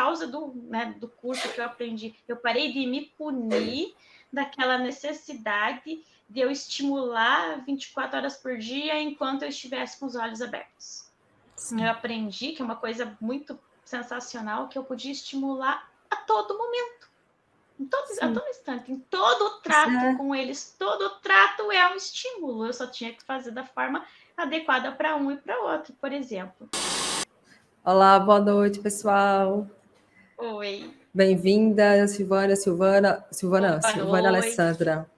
causa do curso que eu aprendi. Eu parei de me punir daquela necessidade de eu estimular 24 horas por dia enquanto eu estivesse com os olhos abertos. Sim. Eu aprendi que é uma coisa muito sensacional, que eu podia estimular a todo momento, a todo instante, em todo trato com eles. Todo trato é um estímulo, eu só tinha que fazer da forma adequada para um e para outro, por exemplo. Olá, boa noite, pessoal. Oi. Bem-vinda, Silvana Alessandra.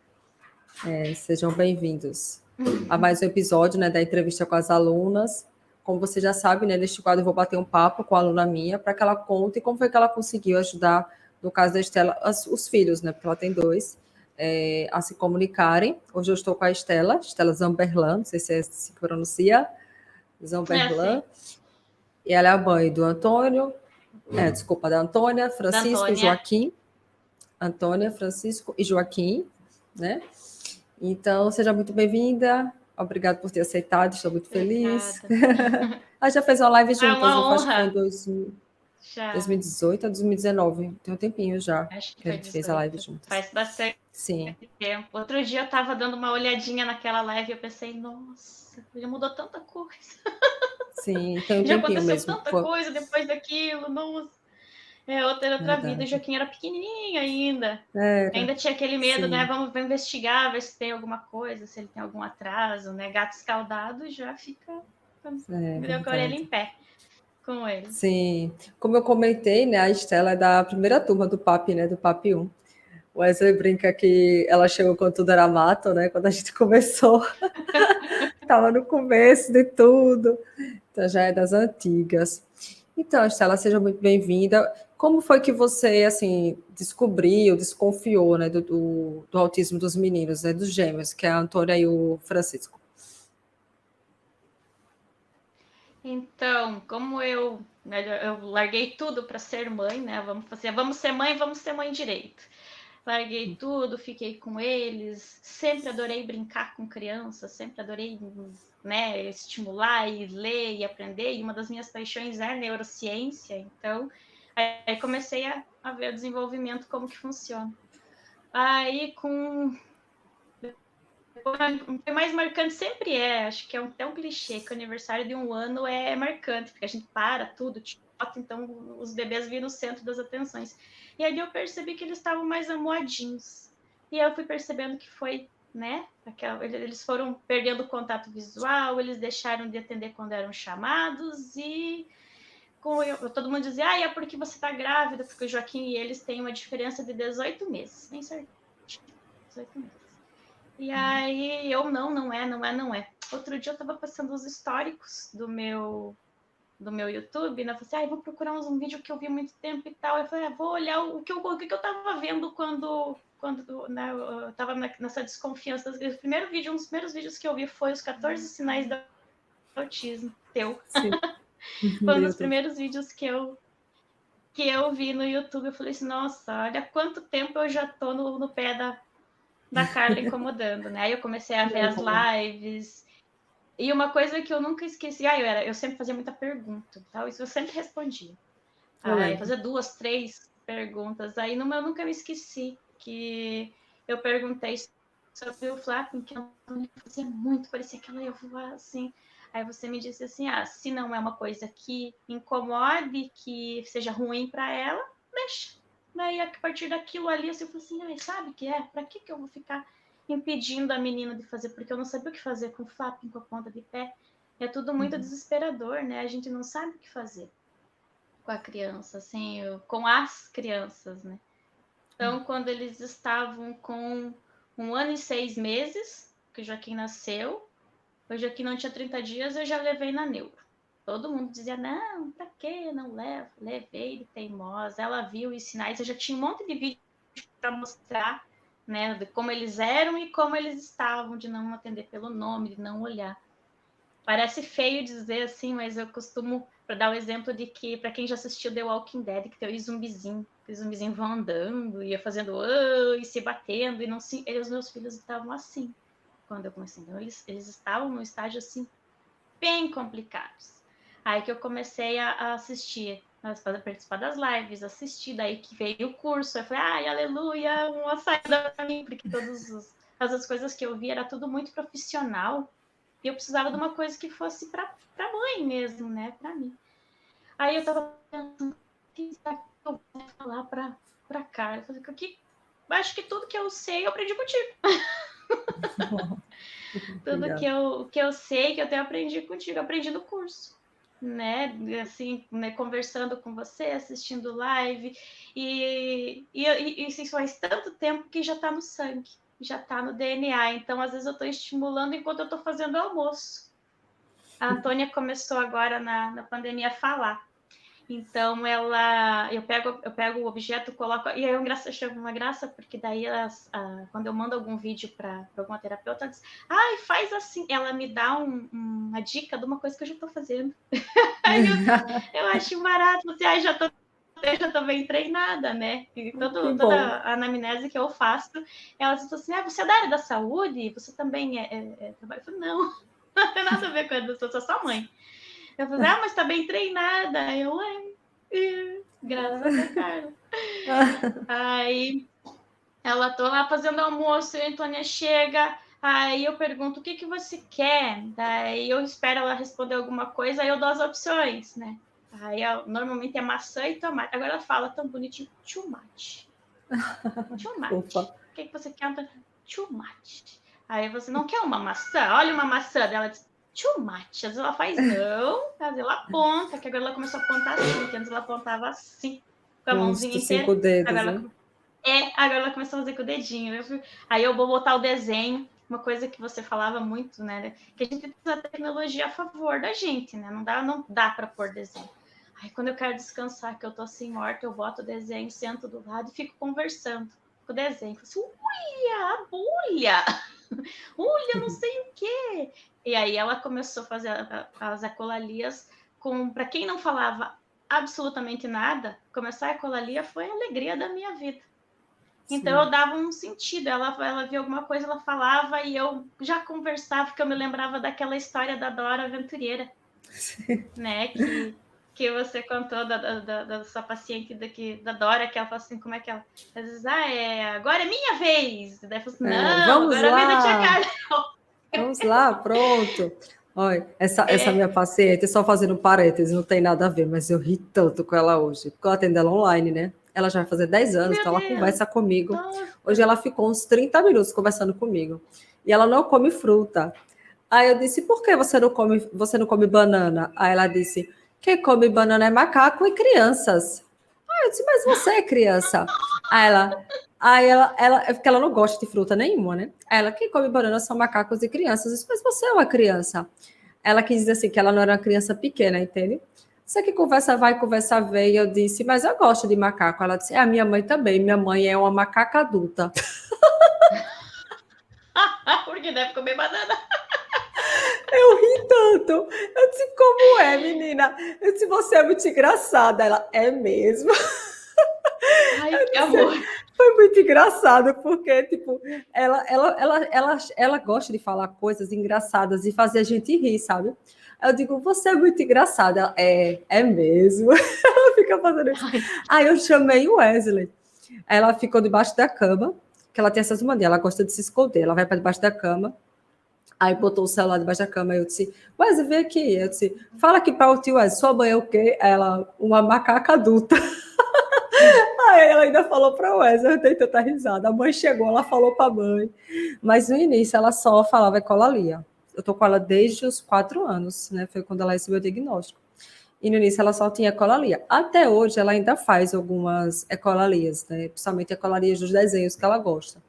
Sejam bem-vindos a mais um episódio, né, da entrevista com as alunas. Como você já sabe, né, neste quadro eu vou bater um papo com a aluna minha para que ela conte como foi que ela conseguiu ajudar, no caso da Estela, os filhos, né, porque ela tem 2, a se comunicarem. Hoje eu estou com a Estela Zamberlan, não sei se se pronuncia, Zamberlan. E ela é a mãe do Antônio, da Antônia, Francisco e Joaquim. Antônia, Francisco e Joaquim, né? Então, seja muito bem-vinda. Obrigada por ter aceitado, estou muito feliz. Já fez uma live juntas, não acho que foi em 2018 ou 2019. Tem um tempinho já que a gente fez a live juntas. Faz bastante tempo. Outro dia eu estava dando uma olhadinha naquela live e eu pensei, nossa, já mudou tanta coisa. Sim, tem um já tempinho aconteceu mesmo. Tanta coisa depois daquilo, nossa. Outra vida. O Joaquim era pequenininho ainda. Ainda tinha aquele medo, sim, né? Vamos investigar, ver se tem alguma coisa, se ele tem algum atraso, né? Gato escaldado já fica com a orelha em pé com ele. Sim. Como eu comentei, né? A Estela é da primeira turma do PAP, né? Do PAP 1. O Wesley brinca que ela chegou quando tudo era mato, né? Quando a gente começou. Estava no começo de tudo. Então, já é das antigas. Então, Estela, seja muito bem-vinda. Como foi que você, assim, desconfiou, né, do autismo dos meninos, né, dos gêmeos, que é a Antônia e o Francisco? Então, como eu larguei tudo para ser mãe, né? Vamos ser mãe direito. Larguei tudo, fiquei com eles, sempre adorei brincar com crianças, sempre adorei, né, estimular e ler e aprender, e uma das minhas paixões é neurociência, então aí comecei a ver o desenvolvimento, como que funciona. Aí o mais marcante sempre acho que é até um clichê, que o aniversário de 1 ano é marcante, porque a gente para tudo, então os bebês viram o centro das atenções. E ali eu percebi que eles estavam mais amuadinhos. E eu fui percebendo que foi, né? Eles foram perdendo o contato visual, eles deixaram de atender quando eram chamados, e todo mundo dizia, é porque você está grávida, porque o Joaquim e eles têm uma diferença de 18 meses, bem certinho, 18 meses. E aí eu, não é. Outro dia eu tava passando os históricos do meu YouTube, né? Eu falei assim, vou procurar um vídeo que eu vi há muito tempo e tal. Eu falei, vou olhar o que eu tava vendo quando né, eu tava nessa desconfiança. Um dos primeiros vídeos que eu vi foi os 14 sinais do autismo teu. Foi um dos primeiros vídeos que eu vi no YouTube. Eu falei assim, nossa, olha quanto tempo eu já tô no pé da Carla incomodando, né? Aí eu comecei a ver as lives. E uma coisa que eu nunca esqueci, eu sempre fazia muita pergunta, tal, isso eu sempre respondia. Aí fazia 2, 3 perguntas. Aí eu nunca me esqueci que eu perguntei sobre o flapping, que eu fazia muito, parecia que ela ia voar assim. Aí você me disse assim, se não é uma coisa que incomode, que seja ruim para ela, deixa. Daí, a partir daquilo ali, eu falei assim, sabe o que é? Para que eu vou ficar impedindo a menina de fazer? Porque eu não sabia o que fazer com o flapping, com a ponta de pé. É tudo muito desesperador, né? A gente não sabe o que fazer com a criança, assim, com as crianças, né? Então, quando eles estavam com 1 ano e 6 meses, que o Joaquim nasceu, o Joaquim não tinha 30 dias, eu já levei na neuro. Todo mundo dizia, não, pra quê? Não levo. Levei de teimosa. Ela viu os sinais, eu já tinha um monte de vídeo para mostrar, né, de como eles eram e como eles estavam, de não atender pelo nome, de não olhar. Parece feio dizer assim, mas eu costumo para dar o exemplo de que, para quem já assistiu The Walking Dead, que tem os zumbizinhos vão andando, ia fazendo e se batendo, e não se, os meus filhos estavam assim quando eu comecei. Então, eles estavam num estágio assim bem complicados. Aí que eu comecei a assistir para participar das lives, assistir, daí que veio o curso, eu falei, ai, aleluia, uma saída para mim, porque as coisas que eu vi era tudo muito profissional, e eu precisava de uma coisa que fosse para mãe mesmo, né, para mim. Aí eu tava pensando, o que será que eu vou falar para Carla? Eu falei, acho que tudo que eu sei eu aprendi contigo. Tudo que eu sei que eu tenho aprendi contigo, aprendi no curso, né? Assim, né? Conversando com você, assistindo live, e isso faz tanto tempo que já está no sangue, já está no DNA. Então, às vezes, eu estou estimulando enquanto eu estou fazendo almoço. A Antônia começou agora na pandemia a falar. Então, eu pego o objeto, coloco. E aí chega uma graça, porque daí quando eu mando algum vídeo para alguma terapeuta, ela diz: ai, faz assim. Ela me dá uma dica de uma coisa que eu já estou fazendo. Aí eu acho barato. Você, já estou bem treinada, né? E toda a anamnese que eu faço, ela diz assim: você é da área da saúde? Você também trabalha? Eu falo, não tem nada a ver com a eu sou só mãe. Eu falei, mas tá bem treinada. Eu, graças a Carla. Aí ela tô lá fazendo almoço, e a Antônia chega, aí eu pergunto, o que você quer? Daí eu espero ela responder alguma coisa, aí eu dou as opções, né? Aí normalmente é maçã e tomate. Agora ela fala tão bonitinho, tomate. Tomate. O que você quer, Antônia? Tomate. Aí você não quer uma maçã? Olha uma maçã dela, diz, tomate. Às vezes ela faz não, às vezes ela aponta, que agora ela começou a apontar assim, que antes ela apontava assim, com a mãozinha inteira. 5 dedos, agora, né? agora ela começou a fazer com o dedinho. Aí eu vou botar o desenho, uma coisa que você falava muito, né? Que a gente precisa da tecnologia a favor da gente, né? Não dá para pôr desenho. Aí quando eu quero descansar, que eu tô assim morta, eu boto o desenho, sento do lado e fico conversando com o desenho. Falo assim, uia, agulha! Ulha, não sei o quê. E aí ela começou a fazer as ecolalias para quem não falava absolutamente nada, começar a ecolalia foi a alegria da minha vida. Então eu dava um sentido, ela via alguma coisa, ela falava e eu já conversava, porque eu me lembrava daquela história da Dora Aventureira, né, que você contou da sua paciente da Dora, que ela falou assim, como é que ela... Às vezes, agora é minha vez. Daí eu falei assim, não, vamos agora lá. é a vez da tia Carla. Vamos lá, pronto. Olha, essa minha paciente, só fazendo parênteses, não tem nada a ver, mas eu ri tanto com ela hoje, porque eu atendo ela online, né? Ela já vai fazer 10 anos, então ela conversa comigo. Nossa. Hoje ela ficou uns 30 minutos conversando comigo. E ela não come fruta. Aí eu disse, por que você não come banana? Aí ela disse, quem come banana é macaco e crianças. Aí eu disse, mas você é criança. Aí ela, é porque ela não gosta de fruta nenhuma, né? Aí ela, quem come banana são macacos e crianças. Eu disse, mas você é uma criança. Ela quis dizer assim, que ela não era uma criança pequena, entende? Você que conversa vai, conversa vem. Eu disse, mas eu gosto de macaco. Ela disse, a minha mãe também. Minha mãe é uma macaca adulta. Porque deve comer banana. Eu ri tanto. Eu disse, como é, menina? Eu disse, você é muito engraçada. Ela, é mesmo? Ai, que amor. Foi muito engraçado, porque, tipo, ela gosta de falar coisas engraçadas e fazer a gente rir, sabe? Aí eu digo, você é muito engraçada. Ela, é mesmo. Ela fica fazendo isso. Aí eu chamei o Wesley. Ela ficou debaixo da cama, que ela tem essas manias, ela gosta de se esconder. Ela vai para debaixo da cama. Aí botou o celular debaixo da cama. Aí eu disse, Wesley, vem aqui. Eu disse, fala aqui para o tio Wesley, sua mãe é o quê? Ela, uma macaca adulta. Aí ela ainda falou para o Wesley, eu dei tanta risada. A mãe chegou, ela falou para a mãe. Mas no início ela só falava ecolalia. Eu tô com ela desde os 4 anos, né? Foi quando ela recebeu o diagnóstico. E no início ela só tinha ecolalia. Até hoje ela ainda faz algumas ecolalias, né? Principalmente ecolalias dos desenhos que ela gosta.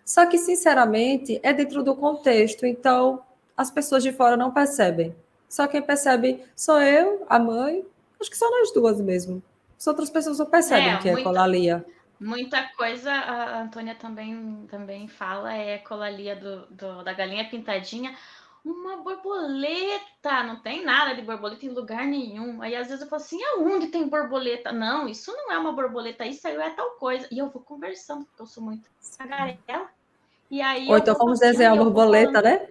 Só que, sinceramente, é dentro do contexto, então as pessoas de fora não percebem. Só quem percebe sou eu, a mãe, acho que só nós duas mesmo. As outras pessoas não percebem que é ecolalia. Muita coisa a Antônia também fala, é ecolalia da galinha pintadinha. Uma borboleta, não tem nada de borboleta em lugar nenhum. Aí às vezes eu falo assim, aonde tem borboleta? Não, isso não é uma borboleta, isso aí é tal coisa. E eu vou conversando, porque eu sou muito tagarela. E aí Ou então vamos desenhar uma borboleta, né?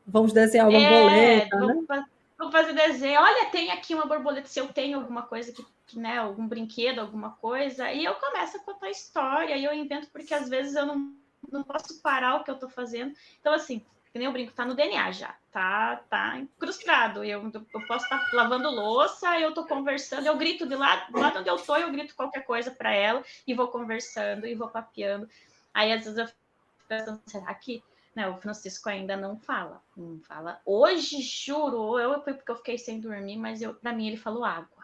Vamos desenhar uma borboleta, né? vou fazer desenho. Olha, tem aqui uma borboleta, se eu tenho alguma coisa né, algum brinquedo, alguma coisa, e eu começo a contar história, e eu invento, porque às vezes eu não posso parar o que eu tô fazendo. Então, assim, que nem eu brinco, tá no DNA já, tá incrustado. Eu posso estar lavando louça, eu tô conversando, eu grito de lá onde eu tô, eu grito qualquer coisa para ela, e vou conversando, e vou papeando. Aí, às vezes, eu fico pensando, será que o Francisco ainda não fala? Não fala. Hoje, juro, foi porque eu fiquei sem dormir, mas para mim ele falou água.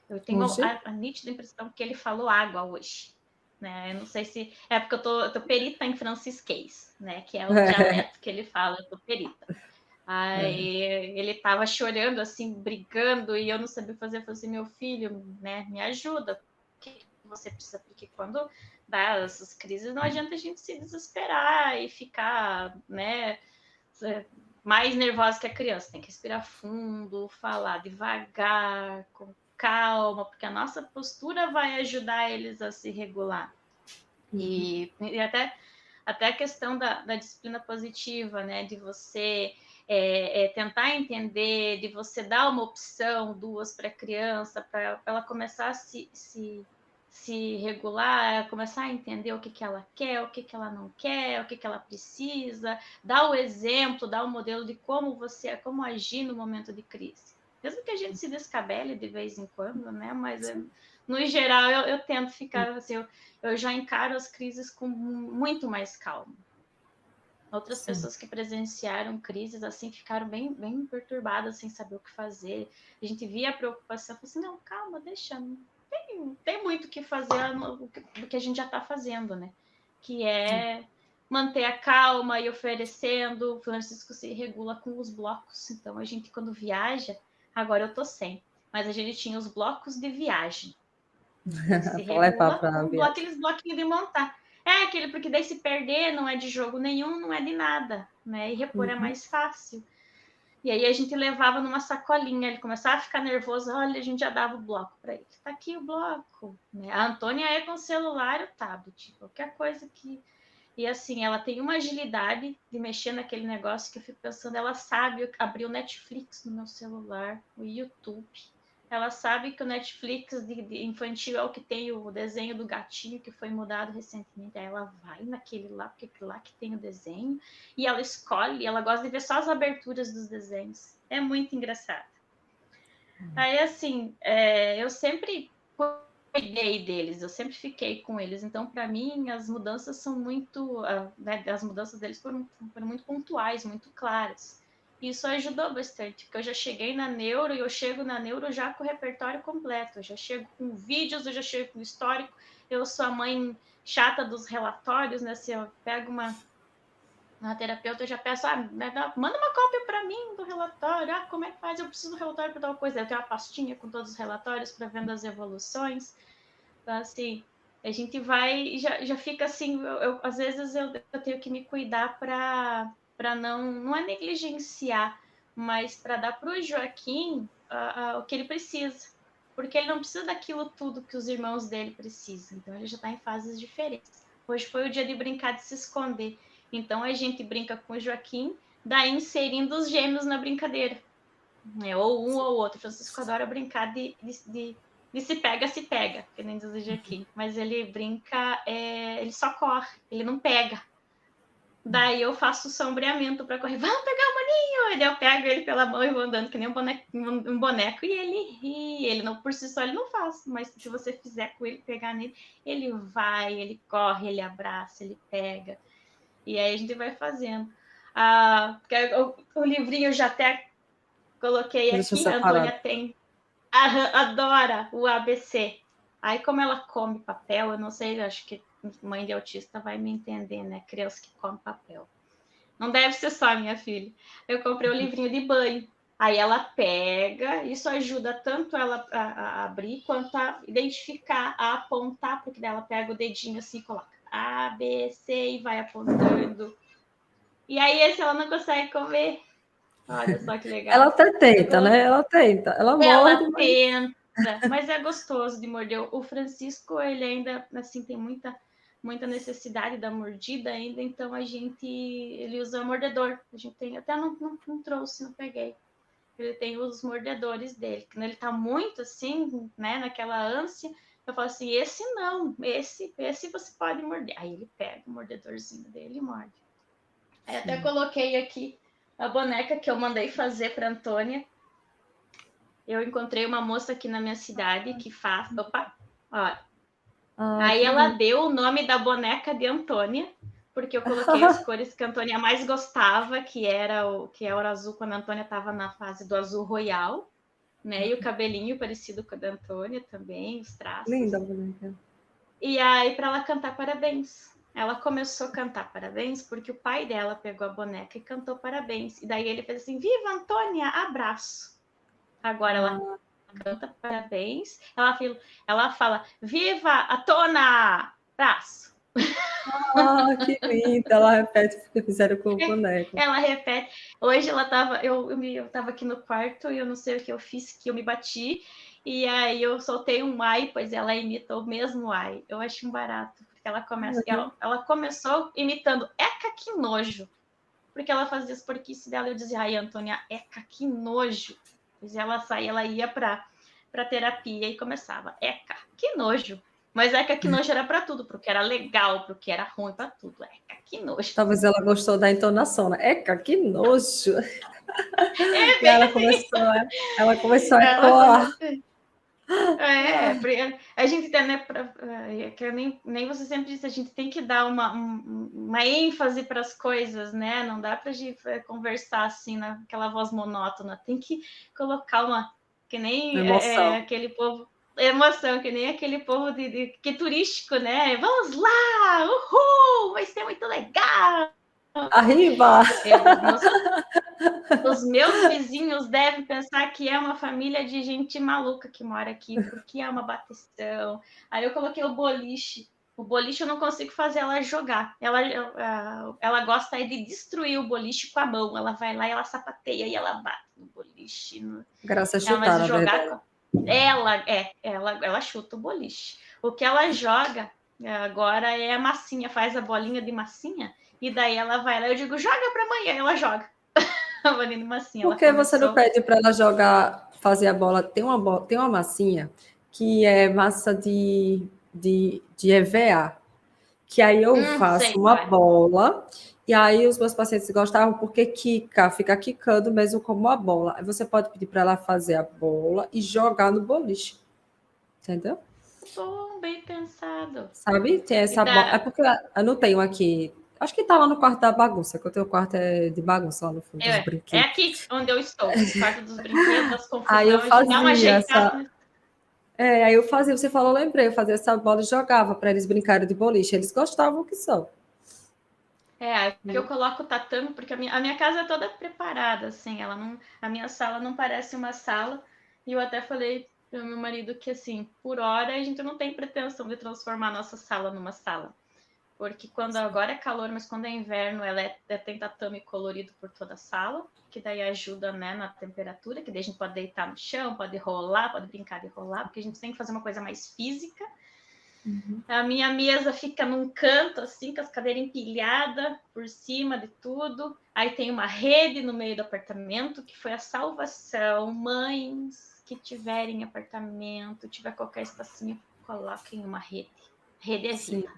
Eu tenho a nítida impressão que ele falou água hoje. Né? Eu não sei se é porque eu tô perita em francisquês, né? Que é o dialeto que ele fala, eu tô perita. Aí ele tava chorando, assim, brigando, e eu não sabia fazer. Eu falei assim, meu filho, né, me ajuda. O que você precisa? Porque quando dá essas crises, não adianta a gente se desesperar e ficar, né, mais nervosa que a criança. Tem que respirar fundo, falar devagar, com calma, porque a nossa postura vai ajudar eles a se regular. E até a questão da disciplina positiva, né? De você tentar entender, de você dar uma opção, duas para a criança, para ela começar a se regular, começar a entender o que ela quer, o que ela não quer, o que ela precisa, dar o exemplo, dar o modelo de como agir no momento de crise. Mesmo que a gente se descabele de vez em quando, né? Mas no geral eu tento ficar assim, eu já encaro as crises com muito mais calma. Outras pessoas que presenciaram crises assim ficaram bem, bem perturbadas, sem saber o que fazer. A gente via a preocupação, falou assim, não, calma, deixa, não tem muito o que fazer do que a gente já está fazendo, né? Que é manter a calma e oferecendo. O Francisco se regula com os blocos. Então, a gente, quando viaja, agora eu tô sem, mas a gente tinha os blocos de viagem. Se regula com aqueles bloquinhos de montar. Porque daí se perder não é de jogo nenhum, não é de nada, né? E repor é mais fácil. E aí a gente levava numa sacolinha, ele começava a ficar nervoso, olha, a gente já dava o bloco para ele. Tá aqui o bloco. Né? A Antônia é com o celular, o tablet, qualquer coisa que... E assim, ela tem uma agilidade de mexer naquele negócio que eu fico pensando, ela sabe abrir o Netflix no meu celular, o YouTube. Ela sabe que o Netflix de infantil é o que tem o desenho do gatinho que foi mudado recentemente. Aí ela vai naquele lá, porque é lá que tem o desenho, e ela escolhe, ela gosta de ver só as aberturas dos desenhos. É muito engraçado. Aí, assim, eu sempre cuidei deles, eu sempre fiquei com eles. Então, para mim, as mudanças são muito... né, as mudanças deles foram muito pontuais, muito claras. Isso ajudou bastante, porque eu já cheguei na neuro e eu chego na neuro já com o repertório completo. Eu já chego com vídeos, eu já chego com histórico. Eu sou a mãe chata dos relatórios, né? Se eu pego uma terapeuta, eu já peço, manda uma cópia para mim do relatório. Como é que faz? Eu preciso do relatório para tal coisa. Eu tenho uma pastinha com todos os relatórios para vendo as evoluções. Então, assim, a gente vai, já fica assim, às vezes eu tenho que me cuidar para não é negligenciar, mas para dar para o Joaquim o que ele precisa, porque ele não precisa daquilo tudo que os irmãos dele precisam, então ele já está em fases diferentes. Hoje foi o dia de brincar de se esconder, então a gente brinca com o Joaquim, daí inserindo os gêmeos na brincadeira, né? Ou um ou outro. O Francisco adora brincar de se pega, que nem diz o Joaquim. Mas ele brinca, ele só corre, ele não pega. Daí eu faço sombreamento para correr. Vamos pegar o maninho! E daí eu pego ele pela mão e vou andando que nem um boneco. E ele ri. Ele não, por si só ele não faz. Mas se você fizer com ele, pegar nele, ele vai, ele corre, ele abraça, ele pega. E aí a gente vai fazendo. O livrinho eu já até coloquei aqui. A Antônia tem adora o ABC. Aí, como ela come papel, eu não sei, acho que mãe de autista vai me entender, né? Criança que come papel. Não deve ser só minha filha. Eu comprei o livrinho de banho. Aí ela pega, isso ajuda tanto ela a abrir, quanto a identificar, a apontar, porque daí ela pega o dedinho assim e coloca A, B, C e vai apontando. E aí esse ela não consegue comer. Olha só que legal. Ela até tenta, né? Ela tenta. Ela morde, ela tenta, mas é gostoso de morder. O Francisco, ele ainda, assim, tem muita necessidade da mordida ainda, então ele usa mordedor. A gente tem, até não trouxe, não peguei. ele tem os mordedores dele. Quando ele tá muito assim, né, naquela ânsia, eu falo assim, esse não, esse você pode morder. Aí ele pega o mordedorzinho dele e morde. Aí até coloquei aqui a boneca que eu mandei fazer para Antônia. Eu encontrei uma moça aqui na minha cidade que faz... Opa! Olha. Aí ela deu o nome da boneca de Antônia, porque eu coloquei as cores que a Antônia mais gostava, que era o azul, quando a Antônia estava na fase do azul royal, né? E o cabelinho parecido com o da Antônia também, os traços. Linda a boneca. E aí, para ela cantar parabéns. Ela começou a cantar parabéns porque o pai dela pegou a boneca e cantou parabéns. E daí ele fez assim, viva Antônia, abraço. Agora ela canta parabéns. Ela fala, viva a Tona, abraço. Que linda, ela repete o que fizeram com o boneco. Ela repete. Hoje ela tava, eu tava aqui no quarto e eu não sei o que eu fiz, que eu me bati. E aí eu soltei um ai, pois ela imitou o mesmo ai. Eu acho um barato, porque ela começou imitando Eca, que nojo. Porque ela fazia as porquices dela, eu dizia, ai, Antônia, Eca, que nojo. Pois ela saía, ela ia pra terapia e começava, Eca, que nojo. Mas Eca, que nojo era para tudo, porque era legal, porque era ruim, para tudo. Eca, que nojo. Talvez ela gostou da entonação, né? Eca, que nojo. É, E ela começou a ecoar. A gente tem, né, que nem você sempre disse, a gente tem que dar uma ênfase para as coisas, né? Não dá para a gente conversar assim, naquela voz monótona, tem que colocar que nem aquele povo, emoção, que nem aquele povo que turístico, né? Vamos lá, uhul, vai ser muito legal. Arriba! Os meus vizinhos devem pensar que é uma família de gente maluca que mora aqui, porque é uma bateção. Aí eu coloquei o boliche. O boliche eu não consigo fazer ela jogar. Ela gosta de destruir o boliche com a mão. Ela vai lá e ela sapateia e ela bate no boliche. Graça a chutar, na verdade. Ela chuta o boliche. O que ela joga agora é a massinha, faz a bolinha de massinha, e daí ela vai lá, eu digo, joga para amanhã, ela joga. Massinha, por que você não pede para ela jogar, fazer a bola? Tem uma massinha que é massa de EVA, que aí eu faço uma bola, e aí os meus pacientes gostavam porque fica quicando mesmo como uma bola. Aí você pode pedir para ela fazer a bola e jogar no boliche. Entendeu? Bom, bem pensado. Sabe? Tem essa bola. É porque eu não tenho aqui. Acho que tá lá no quarto da bagunça, que o teu quarto é de bagunça lá no fundo dos brinquedos. É aqui onde eu estou, no quarto dos brinquedos, das confusões. Aí eu fazia dá uma ajeitada. Aí eu fazia, você falou, lembrei, eu fazia essa bola e jogava para eles brincarem de boliche. Eles gostavam que só. Eu coloco o tatame, porque a minha casa é toda preparada, assim, a minha sala não parece uma sala, e eu até falei pro meu marido que, assim, por hora a gente não tem pretensão de transformar a nossa sala numa sala, porque quando agora é calor, mas quando é inverno, tem tatame colorido por toda a sala, que daí ajuda, né, na temperatura, que daí a gente pode deitar no chão, pode rolar, pode brincar de rolar, porque a gente tem que fazer uma coisa mais física. A minha mesa fica num canto, assim, com as cadeiras empilhadas por cima de tudo. Aí tem uma rede no meio do apartamento, que foi a salvação. Mães que tiverem apartamento, tiver qualquer espacinho, coloquem uma rede. Rede é vida.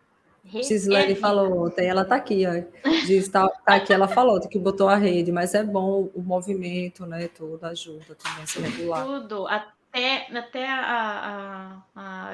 Gislene falou ontem, ela tá aqui, ó. Tá aqui, ela falou que botou a rede, mas é bom o movimento, né? Tudo ajuda também a se regular. Tudo, até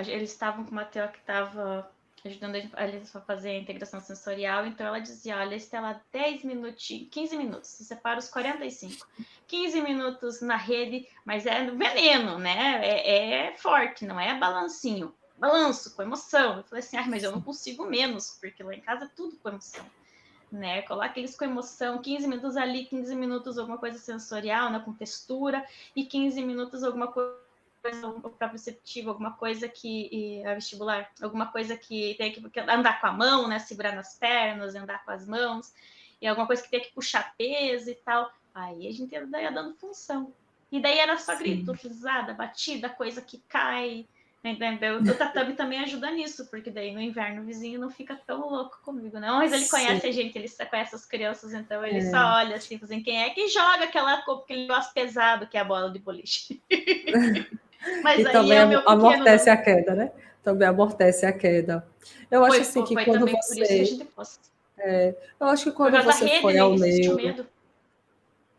eles estavam com uma tia que estava ajudando eles a fazer a integração sensorial, então ela dizia, olha, Estela, 10 minutinhos, 15 minutos, você separa os 45, 15 minutos na rede, mas é veneno, né? É forte, não é balancinho. Balanço, com emoção. Eu falei assim, mas eu não consigo menos, porque lá em casa é tudo com emoção. Né? Coloca eles com emoção, 15 minutos ali, 15 minutos alguma coisa sensorial, né? Com textura, e 15 minutos alguma coisa proprioceptiva, alguma coisa que é vestibular, alguma coisa que tem que andar com a mão, né? Segurar nas pernas, andar com as mãos, e alguma coisa que tem que puxar peso e tal. Aí a gente ia dando função. E daí era só grito, risada, batida, coisa que cai, Entendeu? O tatame também ajuda nisso, porque daí no inverno o vizinho não fica tão louco comigo, não. Mas ele conhece a gente, ele conhece as crianças, então ele só olha assim, fazendo quem é que joga aquele negócio pesado que é a bola de boliche. Mas E aí também é o meu pequeno, amortece não. a queda, né? Também amortece a queda. Eu acho assim que Foi quando também por isso que a você. gente pôs. Eu acho que Por quando causa da você rede, foi né? ao Ele sentiu neuro. medo.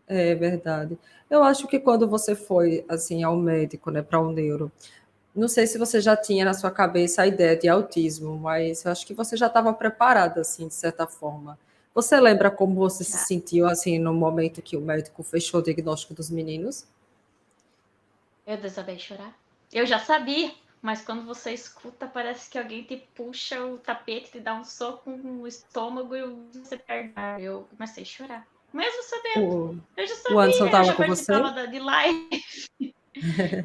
É verdade. Eu acho que quando você foi assim ao médico, né, para o neuro, não sei se você já tinha na sua cabeça a ideia de autismo, mas eu acho que você já estava preparada assim, de certa forma. Você lembra como você se Já. sentiu assim no momento que o médico fechou o diagnóstico dos meninos? Eu desabei chorar. Eu já sabia, mas quando você escuta, parece que alguém te puxa o tapete, te dá um soco no estômago e você perde. Eu comecei a chorar. Mesmo sabendo. O, Eu já o Anderson sabia, eu estava já com participava você? de live.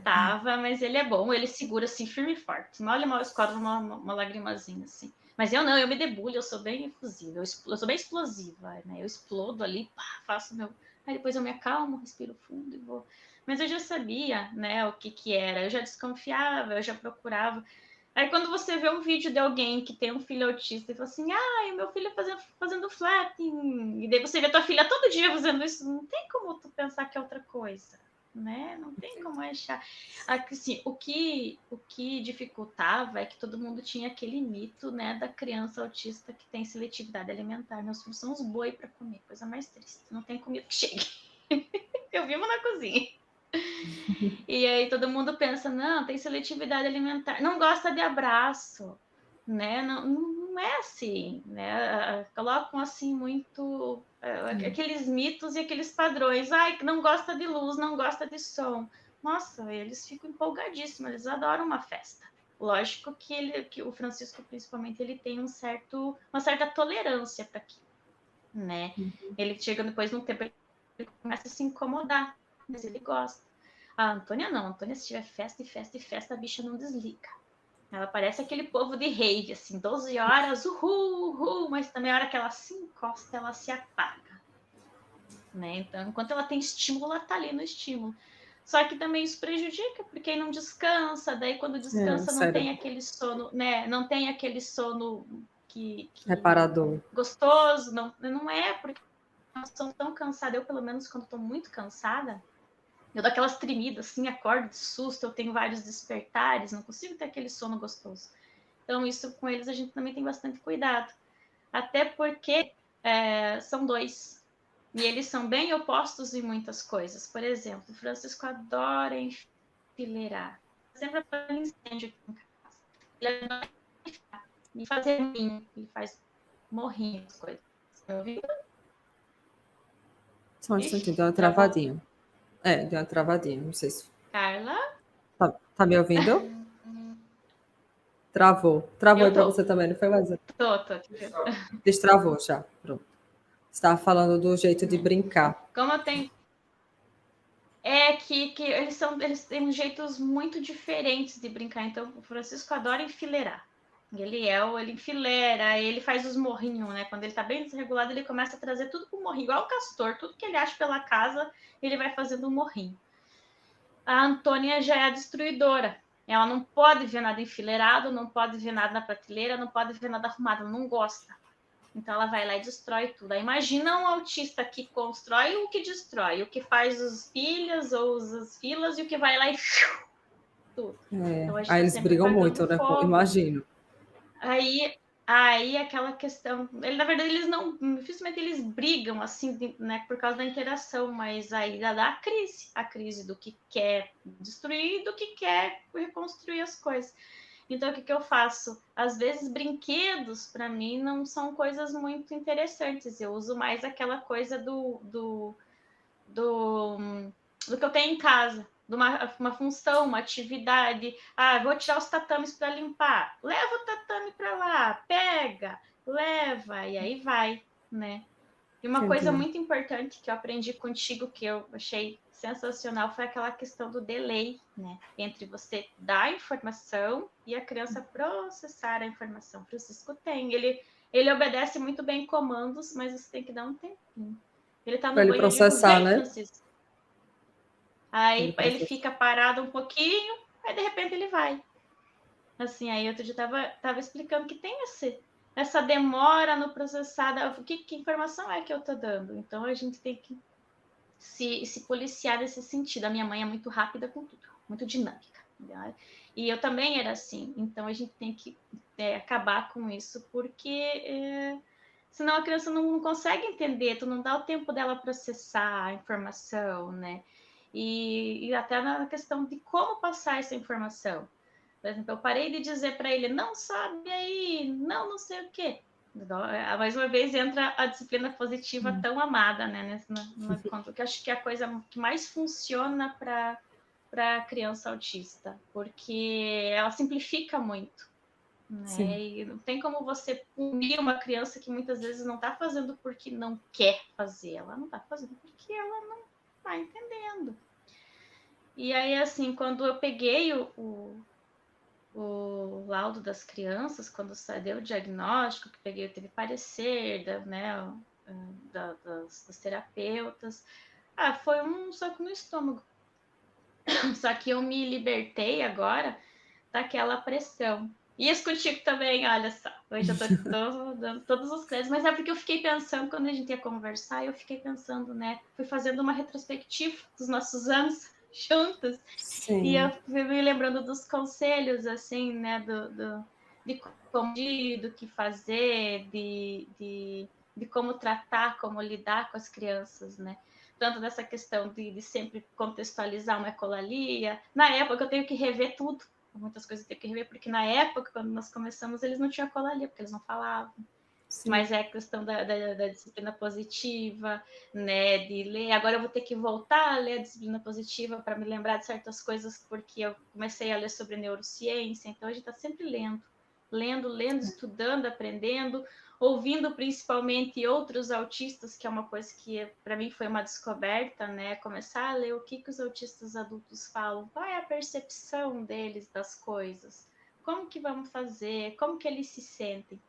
Tava, mas ele é bom, ele segura assim, firme e forte. Mal e mal escorre uma lagrimazinha assim. Mas eu não, eu me debulho, eu sou bem efusiva, eu sou bem explosiva, né? Eu explodo ali, pá, faço meu. Aí depois eu me acalmo, respiro fundo e vou. Mas eu já sabia, né, o que que era, eu já desconfiava, eu já procurava. Aí quando você vê um vídeo de alguém que tem um filho autista e fala assim, o meu filho fazendo flapping, e daí você vê tua filha todo dia fazendo isso, não tem como tu pensar que é outra coisa, né? Não tem como achar. Assim, o que dificultava é que todo mundo tinha aquele mito, né, da criança autista que tem seletividade alimentar. Meus filhos são os boi para comer, coisa mais triste. Não tem comida que chegue. Eu vivo na cozinha. E aí todo mundo pensa, não, tem seletividade alimentar, não gosta de abraço, né? Não, não é assim, né? Colocam assim muito aqueles mitos e aqueles padrões. Ai, que não gosta de luz, não gosta de som. Nossa, eles ficam empolgadíssimos, eles adoram uma festa. Lógico que o Francisco, principalmente, ele tem uma certa tolerância para aquilo, né? Ele chega depois num tempo, ele começa a se incomodar, mas ele gosta. A Antônia não. A Antônia, se tiver festa e festa e festa, a bicha não desliga. Ela parece aquele povo de rave, assim, 12 horas, uhul, uhul, mas também a hora que ela se encosta, ela se apaga. Né? Então, enquanto ela tem estímulo, ela tá ali no estímulo. Só que também isso prejudica, porque aí não descansa, daí quando descansa não tem Sério, aquele sono, né? Não tem aquele sono que reparador. gostoso, não é, porque nós estamos tão cansados. Eu, pelo menos, quando estou muito cansada, eu dou aquelas tremidas, assim, acordo de susto, eu tenho vários despertares, não consigo ter aquele sono gostoso. Então, isso com eles a gente também tem bastante cuidado. Até porque são dois. E eles são bem opostos em muitas coisas. Por exemplo, o Francisco adora enfileirar. Sempre apaga incêndio aqui em casa. Ele adora e fazer morrinho. Ele faz morrinho, as coisas. Você ouviu? Só um instantinho, deu Ixi, uma travou. travadinha. Deu uma travadinha, não sei se. Carla? Tá me ouvindo? Travou aí Eu para tô. você também, não foi mais? Tô. Destravou já, pronto. Você estava falando do jeito de brincar. Como eu tenho. É que eles têm jeitos muito diferentes de brincar. Então, o Francisco adora enfileirar. Ele enfileira, ele faz os morrinhos, né? Quando ele tá bem desregulado, ele começa a trazer tudo pro morrinho, igual o castor, tudo que ele acha pela casa, ele vai fazendo um morrinho. A Antônia já é a destruidora. Ela não pode ver nada enfileirado, não pode ver nada na prateleira, não pode ver nada arrumado, ela não gosta. Então ela vai lá e destrói tudo. Aí imagina um autista que constrói o que destrói, o que faz os pilhas ou as filas e o que vai lá e tudo. Então a gente Aí está eles sempre brigam apagando muito, né? fogo. Imagino. Aí, aí aquela questão, na verdade eles não, dificilmente eles brigam assim, né, por causa da interação, mas aí dá a crise do que quer destruir e do que quer reconstruir as coisas. Então, o que eu faço? Às vezes, brinquedos, para mim, não são coisas muito interessantes. Eu uso mais aquela coisa do, do que eu tenho em casa, de uma função, uma atividade. Vou tirar os tatames para limpar. Leva o tatame para lá, pega, leva, e aí vai, né? E uma coisa Entendi. muito importante que eu aprendi contigo, que eu achei sensacional, foi aquela questão do delay, né? Entre você dar a informação e a criança processar a informação. O Francisco tem, ele obedece muito bem comandos, mas você tem que dar um tempinho. Ele tá Para no ele banho, eu digo, processar, vem, né? Francisco. Pra ele Aí ele processar. fica parado um pouquinho, aí de repente ele vai. Assim, aí outro dia tava explicando que tem essa demora no processar, que informação é que eu tô dando? Então a gente tem que se policiar nesse sentido. A minha mãe é muito rápida com tudo, muito dinâmica. Né? E eu também era assim. Então a gente tem que acabar com isso, porque senão a criança não consegue entender, tu não dá o tempo dela processar a informação, né? E até na questão de como passar essa informação. Por exemplo, eu parei de dizer para ele, não sabe aí, não sei o quê. Mais uma vez entra a disciplina positiva tão amada, né? Na conta, que eu acho que é a coisa que mais funciona para criança autista, porque ela simplifica muito. Né? E não tem como você punir uma criança que muitas vezes não está fazendo porque não quer fazer, ela não está fazendo porque ela não está entendendo. E aí, assim, quando eu peguei o laudo das crianças, quando deu o diagnóstico, que peguei, teve parecer né, das terapeutas, foi um soco no estômago. Só que eu me libertei agora daquela pressão. E isso contigo também, olha só. Hoje eu tô dando todos os créditos, mas é porque eu fiquei pensando, quando a gente ia conversar, eu fiquei pensando, né? Fui fazendo uma retrospectiva dos nossos anos juntos. Sim. E eu fui me lembrando dos conselhos, assim, né? De como do que fazer, de como tratar, como lidar com as crianças, né? Tanto dessa questão de sempre contextualizar uma ecolalia. Na época eu tenho que rever tudo, muitas coisas eu tenho que rever, porque na época, quando nós começamos, eles não tinham ecolalia, porque eles não falavam. Sim. Mas é a questão da disciplina positiva, né, de ler. Agora eu vou ter que voltar a ler a disciplina positiva para me lembrar de certas coisas, porque eu comecei a ler sobre neurociência, então a gente está sempre lendo, estudando, aprendendo, ouvindo principalmente outros autistas, que é uma coisa que para mim foi uma descoberta, né? Começar a ler o que os autistas adultos falam, qual é a percepção deles das coisas, como que vamos fazer, como que eles se sentem.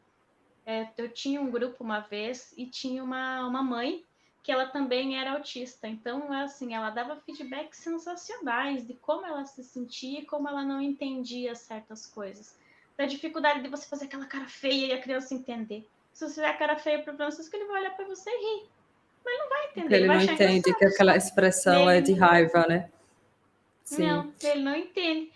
Eu tinha um grupo uma vez e tinha uma mãe que ela também era autista. Então, assim, ela dava feedbacks sensacionais de como ela se sentia e como ela não entendia certas coisas. Da dificuldade de você fazer aquela cara feia e a criança entender. Se você fizer a cara feia para o Francisco, ele vai olhar para você e rir. Mas não vai entender, porque ele vai não achar entende engraçado. que aquela expressão é de raiva, né? Sim. Não, ele não entende.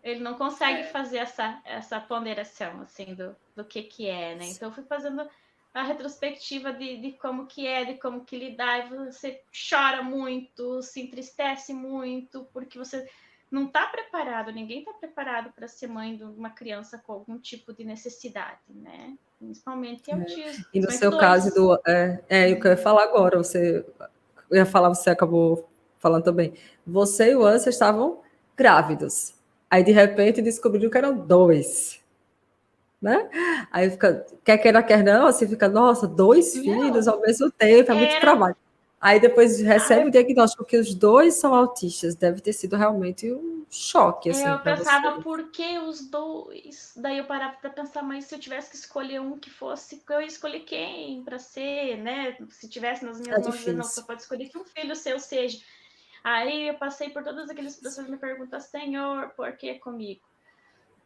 Ele não consegue fazer essa ponderação, assim, do que é, né? Então, eu fui fazendo a retrospectiva de como que é, de como que lidar, e você chora muito, se entristece muito, porque você não está preparado, ninguém está preparado para ser mãe de uma criança com algum tipo de necessidade, né? Principalmente autismo. E no seu caso, o que eu ia falar agora, você acabou falando também. Você e o Anson estavam grávidos. Aí, de repente, descobriram que eram 2. Né? Aí fica, quer queira, quer não, assim fica, nossa, 2 filhos ao mesmo tempo, é muito trabalho. Aí depois recebe o diagnóstico que os 2 são autistas, deve ter sido realmente um choque, assim, eu pensava, você. por que os 2? Daí eu parava para pensar, mas se eu tivesse que escolher um que fosse, eu ia escolher quem para ser, né? Se tivesse nas minhas mãos, não, você pode escolher que um filho seu seja. Aí eu passei por todos aqueles professores me perguntam, Senhor, por que comigo?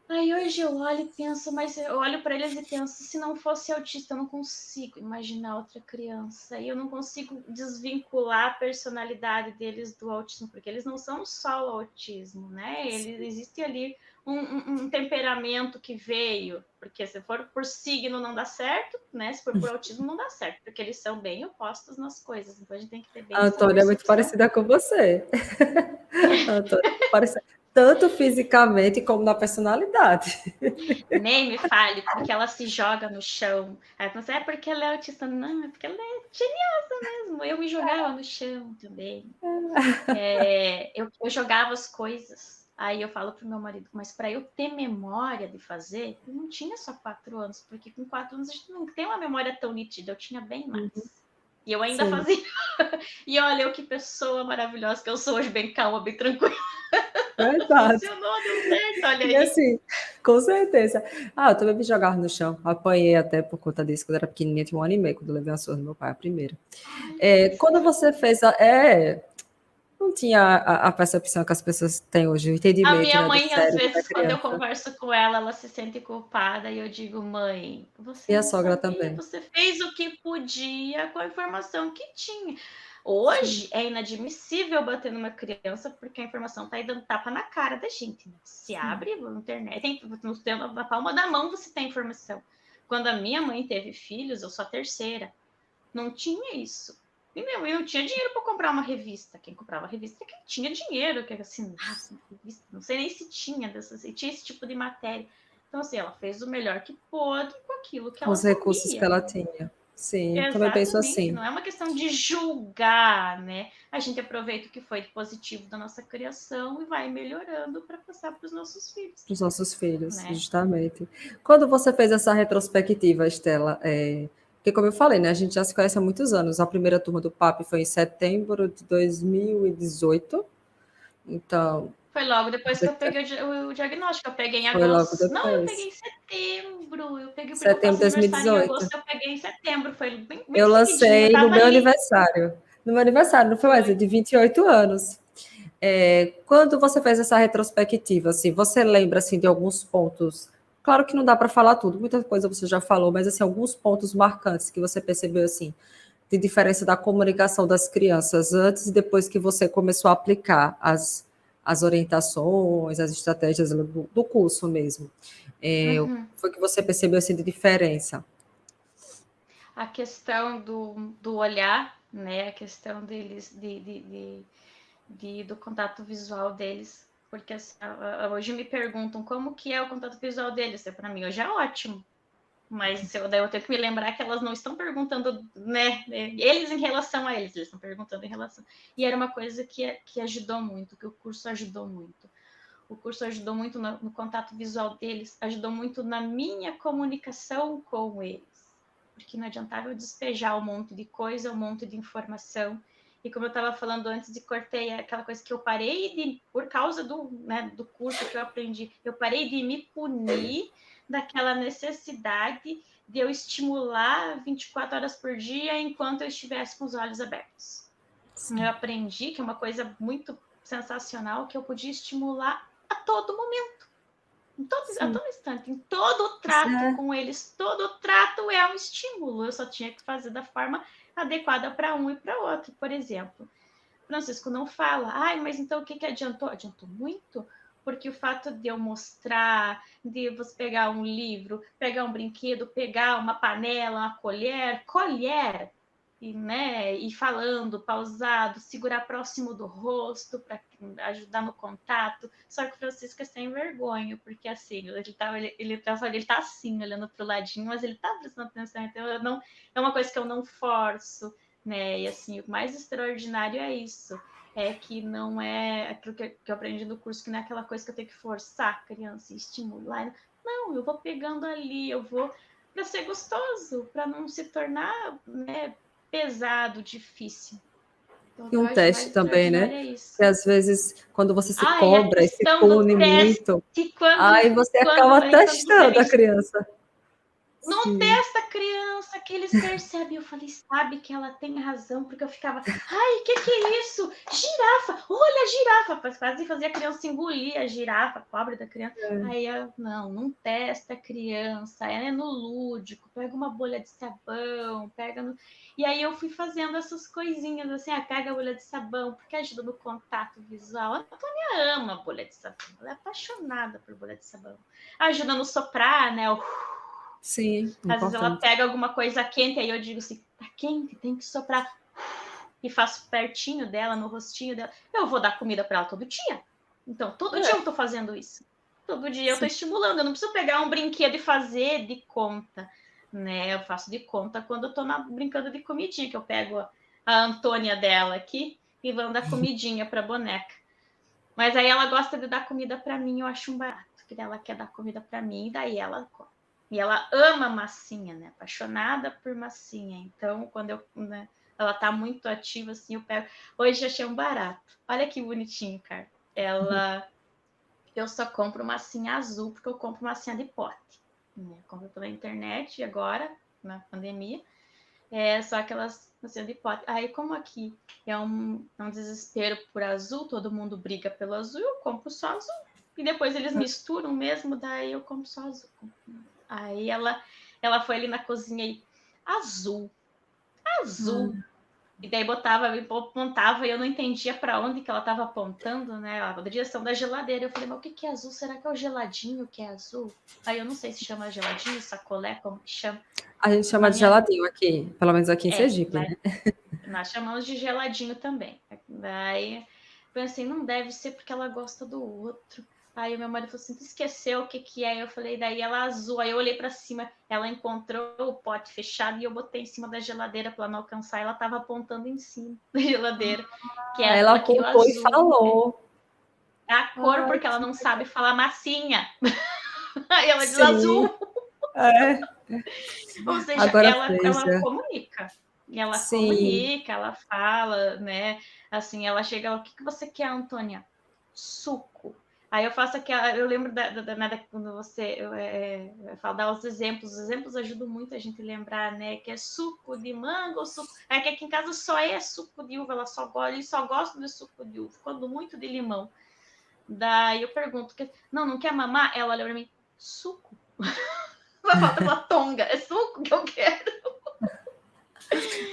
Aí hoje eu olho e penso, mas eu olho para eles e penso, se não fosse autista, eu não consigo imaginar outra criança. E eu não consigo desvincular a personalidade deles do autismo, porque eles não são só o autismo, né? Existe ali um temperamento que veio, porque se for por signo não dá certo, né? Se for por autismo não dá certo, porque eles são bem opostos nas coisas. Então a gente tem que ter bem A Antônia é muito parecida com você. A Antônia é muito parecida, tanto fisicamente como na personalidade. Nem me fale, porque ela se joga no chão. Aí você é porque ela é autista. Não, é porque ela é geniosa mesmo. Eu me jogava no chão também. Eu jogava as coisas. Aí eu falo pro meu marido, mas para eu ter memória de fazer, eu não tinha só 4 anos, porque com 4 anos a gente não tem uma memória tão nítida, eu tinha bem mais. E eu ainda fazia. E olha, que pessoa maravilhosa que eu sou hoje, bem calma, bem tranquila. Verdade. Funcionou, deu certo, olha aí. E assim, com certeza. Eu também me jogava no chão. Apanhei até por conta disso, quando eu era pequenininha, tinha 1 ano e meio, quando eu levei a surra do meu pai, a primeira. Quando você fez Não tinha a percepção que as pessoas têm hoje, o A entendimento, minha né, do mãe, às cérebro da vezes, quando eu criança. converso com ela, ela se sente culpada e eu digo: "Mãe, E você a não sogra sabia, também. você fez o que podia com a informação que tinha". Sim, Hoje é inadmissível bater numa criança, porque a informação está aí dando tapa na cara da gente, né. Se sim. abre a internet, tem na palma da mão você tem informação. Quando a minha mãe teve filhos, eu sou a terceira, não tinha isso. E minha mãe não tinha dinheiro para comprar uma revista. Quem comprava revista é quem tinha dinheiro, que assinava uma revista. Não sei nem se tinha dessas, se tinha esse tipo de matéria. Então, assim, ela fez o melhor que pôde com aquilo que Com ela os recursos que sabia, ela né? tinha. Sim, também penso Exatamente, assim, não é uma questão de julgar, né? A gente aproveita o que foi de positivo da nossa criação e vai melhorando para passar para os nossos filhos, para os nossos filhos, né? justamente. Quando você fez essa retrospectiva, Estela, porque como eu falei, né, a gente já se conhece há muitos anos. A primeira turma do PAP foi em setembro de 2018, então Foi logo depois que você eu peguei o diagnóstico. Eu peguei em foi logo agosto. Não, eu peguei depois, em setembro. Eu peguei porque eu setembro faço de aniversário em 2018. agosto. Eu peguei em setembro. Foi bem, bem Eu seguidinho. Eu lancei no tava meu ali. aniversário. No meu aniversário, não foi mais, é Foi. de 28 anos. Quando você fez essa retrospectiva, assim, você lembra assim de alguns pontos? Claro que não dá para falar tudo, muita coisa você já falou, mas assim alguns pontos marcantes que você percebeu assim de diferença da comunicação das crianças antes e depois que você começou a aplicar as orientações, as estratégias do curso mesmo. Uhum. Foi que você percebeu assim de diferença? A questão do olhar, né? A questão deles, do contato visual deles. Porque assim, hoje me perguntam como que é o contato visual deles. Para mim, hoje é ótimo. Mas daí eu tenho que me lembrar que elas não estão perguntando, né? Eles em relação a eles estão perguntando em relação. E era uma coisa que ajudou muito, que o curso ajudou muito. O curso ajudou muito no contato visual deles, ajudou muito na minha comunicação com eles. Porque não adiantava eu despejar um monte de coisa, um monte de informação. E como eu estava falando antes de cortei, aquela coisa que eu parei de, por causa do curso que eu aprendi, eu parei de me punir daquela necessidade de eu estimular 24 horas por dia enquanto eu estivesse com os olhos abertos. Sim. Eu aprendi que é uma coisa muito sensacional que eu podia estimular a todo momento, a Sim. todo instante, em todo o trato com eles, todo o trato é um estímulo. Eu só tinha que fazer da forma adequada para um e para outro. Por exemplo, Francisco não fala, ai, mas então o que adiantou? Adiantou muito, porque o fato de eu mostrar, de você pegar um livro, pegar um brinquedo, pegar uma panela, uma colher, e, né, e falando, pausado, segurar próximo do rosto para ajudar no contato. Só que o Francisco é sem vergonha, porque assim, ele tá assim, olhando para o ladinho, mas ele tá prestando atenção, então eu não, é uma coisa que eu não forço, né? E assim, o mais extraordinário é isso. É que não é aquilo que eu aprendi no curso, que não é aquela coisa que eu tenho que forçar a criança e estimular. Não, eu vou pegando ali, eu vou para ser gostoso, para não se tornar, né, pesado, difícil. Então, E eu um acho mais teste também, extraordinário né? é isso. Que às vezes, quando você se Ah, e a cobra e se questão do pune teste, muito, quando, aí você quando, acaba quando você testando a criança. não Sim, testa a criança, que eles percebem. Eu falei, sabe que ela tem razão, porque eu ficava, ai, que é isso? Girafa, olha a girafa. Quase fazia a criança engolir a girafa, pobre da criança. Aí eu, não testa a criança, é no lúdico, pega uma bolha de sabão, pega no... E aí eu fui fazendo essas coisinhas assim, pega a bolha de sabão, porque ajuda no contato visual. A Antônia ama a bolha de sabão, ela é apaixonada por bolha de sabão. Ajuda no soprar, né? sim, Às vezes ela importante. pega alguma coisa quente, aí eu digo assim, tá quente, tem que soprar. E faço pertinho dela, no rostinho dela. Eu vou dar comida para ela todo dia. Então, todo dia eu tô fazendo isso. Todo dia eu tô Sim. estimulando. Eu não preciso pegar um brinquedo e fazer de conta, né? Eu faço de conta quando eu tô brincando de comidinha, que eu pego a Antônia dela aqui e vou dar comidinha pra boneca. Mas aí ela gosta de dar comida para mim, eu acho um barato, que ela quer dar comida para mim, e daí ela come. E ela ama massinha, né? Apaixonada por massinha. Então, quando né, ela tá muito ativa, assim, eu pego. Hoje eu achei um barato. Olha que bonitinho, cara. Eu só compro massinha azul, porque eu compro massinha de pote. Né? Eu compro pela internet agora, na pandemia. Só que elas nasceram de pote. Aí, como aqui é um desespero por azul, todo mundo briga pelo azul, eu compro só azul. E depois eles misturam mesmo, daí eu compro só azul. Aí ela foi ali na cozinha e azul. E daí apontava e eu não entendia para onde que ela estava apontando, né? A direção da geladeira. Eu falei, mas o que é azul? Será que é o geladinho que é azul? Aí eu não sei se chama geladinho, sacolé, como que chama. A gente chama de geladinho aqui, pelo menos aqui em Sergipe, né? Nós chamamos de geladinho também. Daí pensei, não deve ser porque ela gosta do outro. Aí o meu marido falou assim, tu esqueceu o que é? Eu falei, daí ela azul. Aí eu olhei para cima, ela encontrou o pote fechado e eu botei em cima da geladeira para ela não alcançar. Ela estava apontando em cima da geladeira, que Ela aquilo apontou e azul. falou. É a cor, Ai, porque ela não sabe legal. falar massinha. Aí ela diz Sim, azul. é. Ou seja, Agora ela veja. comunica. Ela Sim, comunica, ela fala, né? Assim, ela chega, o que você quer, Antônia? Suco. Aí eu faço aquela, eu lembro quando você fala, dá os exemplos ajudam muito a gente a lembrar, né? Que é suco de mango, suco. É que aqui em casa só é suco de uva, ele só gosta de suco de uva, quando muito de limão. Daí eu pergunto, não quer mamar? Ela olha pra mim, suco. Só falta uma tonga, é suco que eu quero.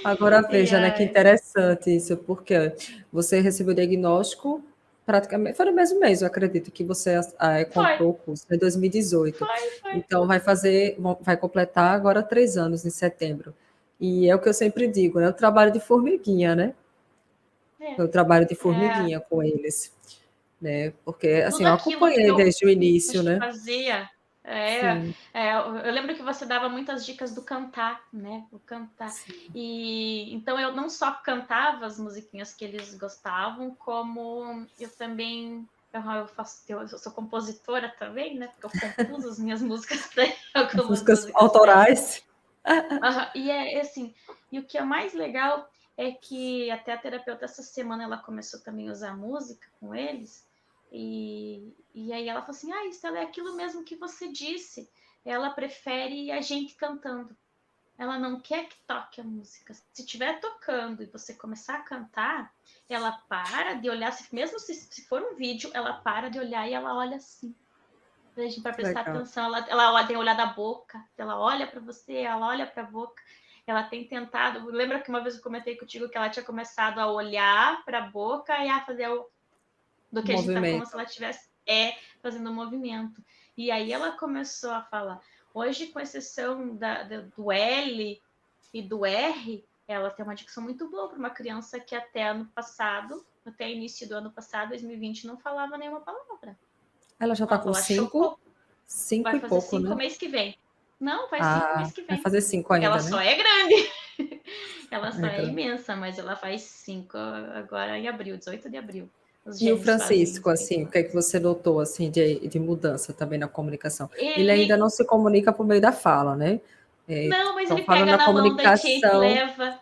agora E veja, né, que aí, interessante isso, porque você recebeu o diagnóstico praticamente, foi no mesmo mês, eu acredito, que você foi, comprou o curso, em 2018. foi. Então, vai completar agora 3 anos, em setembro. E é o que eu sempre digo, né, o trabalho de formiguinha, né? É, Eu trabalho de é, formiguinha com eles, né? Porque, assim, tudo eu aquilo que acompanhei eu desde o início, né? fazia. Sim, Eu lembro que você dava muitas dicas do cantar, né? O cantar. sim. E então eu não só cantava as musiquinhas que eles gostavam, como eu também eu sou compositora também, né? Porque eu compus as minhas músicas algumas Músicas músicas para ela. autorais. E é assim, e o que é mais legal é que até a terapeuta essa semana ela começou também a usar música com eles, e aí ela falou assim, Estela, é aquilo mesmo que você disse, ela prefere a gente cantando, ela não quer que toque a música, se estiver tocando e você começar a cantar, ela para de olhar, mesmo se for um vídeo, ela para de olhar e ela olha assim, para prestar Legal. atenção. Ela tem olhado a boca, ela olha para você, ela olha para a boca. Ela tem tentado. Lembra que uma vez eu comentei contigo que ela tinha começado a olhar para a boca e a fazer do que a gente está como se Movimento. ela estivesse fazendo um movimento. E aí ela começou a falar. Hoje, com exceção do L e do R, ela tem uma dicção muito boa para uma criança que até ano passado, até início do ano passado, 2020, não falava nenhuma palavra. Ela já está Ela com fala cinco, chocou. cinco Vai e fazer pouco, 5 né? mês que vem. Não, faz 5 Ah, mês que vai vem. fazer 5 Porque ela ainda, só né? é grande. Ela só É é grande. imensa, mas ela faz 5 agora em abril, 18 de abril. Os E o gêmeos fazem Francisco, 5. assim, o que é que você notou, assim, de mudança também na comunicação? Ele ainda Ele. não se comunica por meio da fala, né? Não, mas Estão ele falando pega na na mão da gente, comunicação. leva.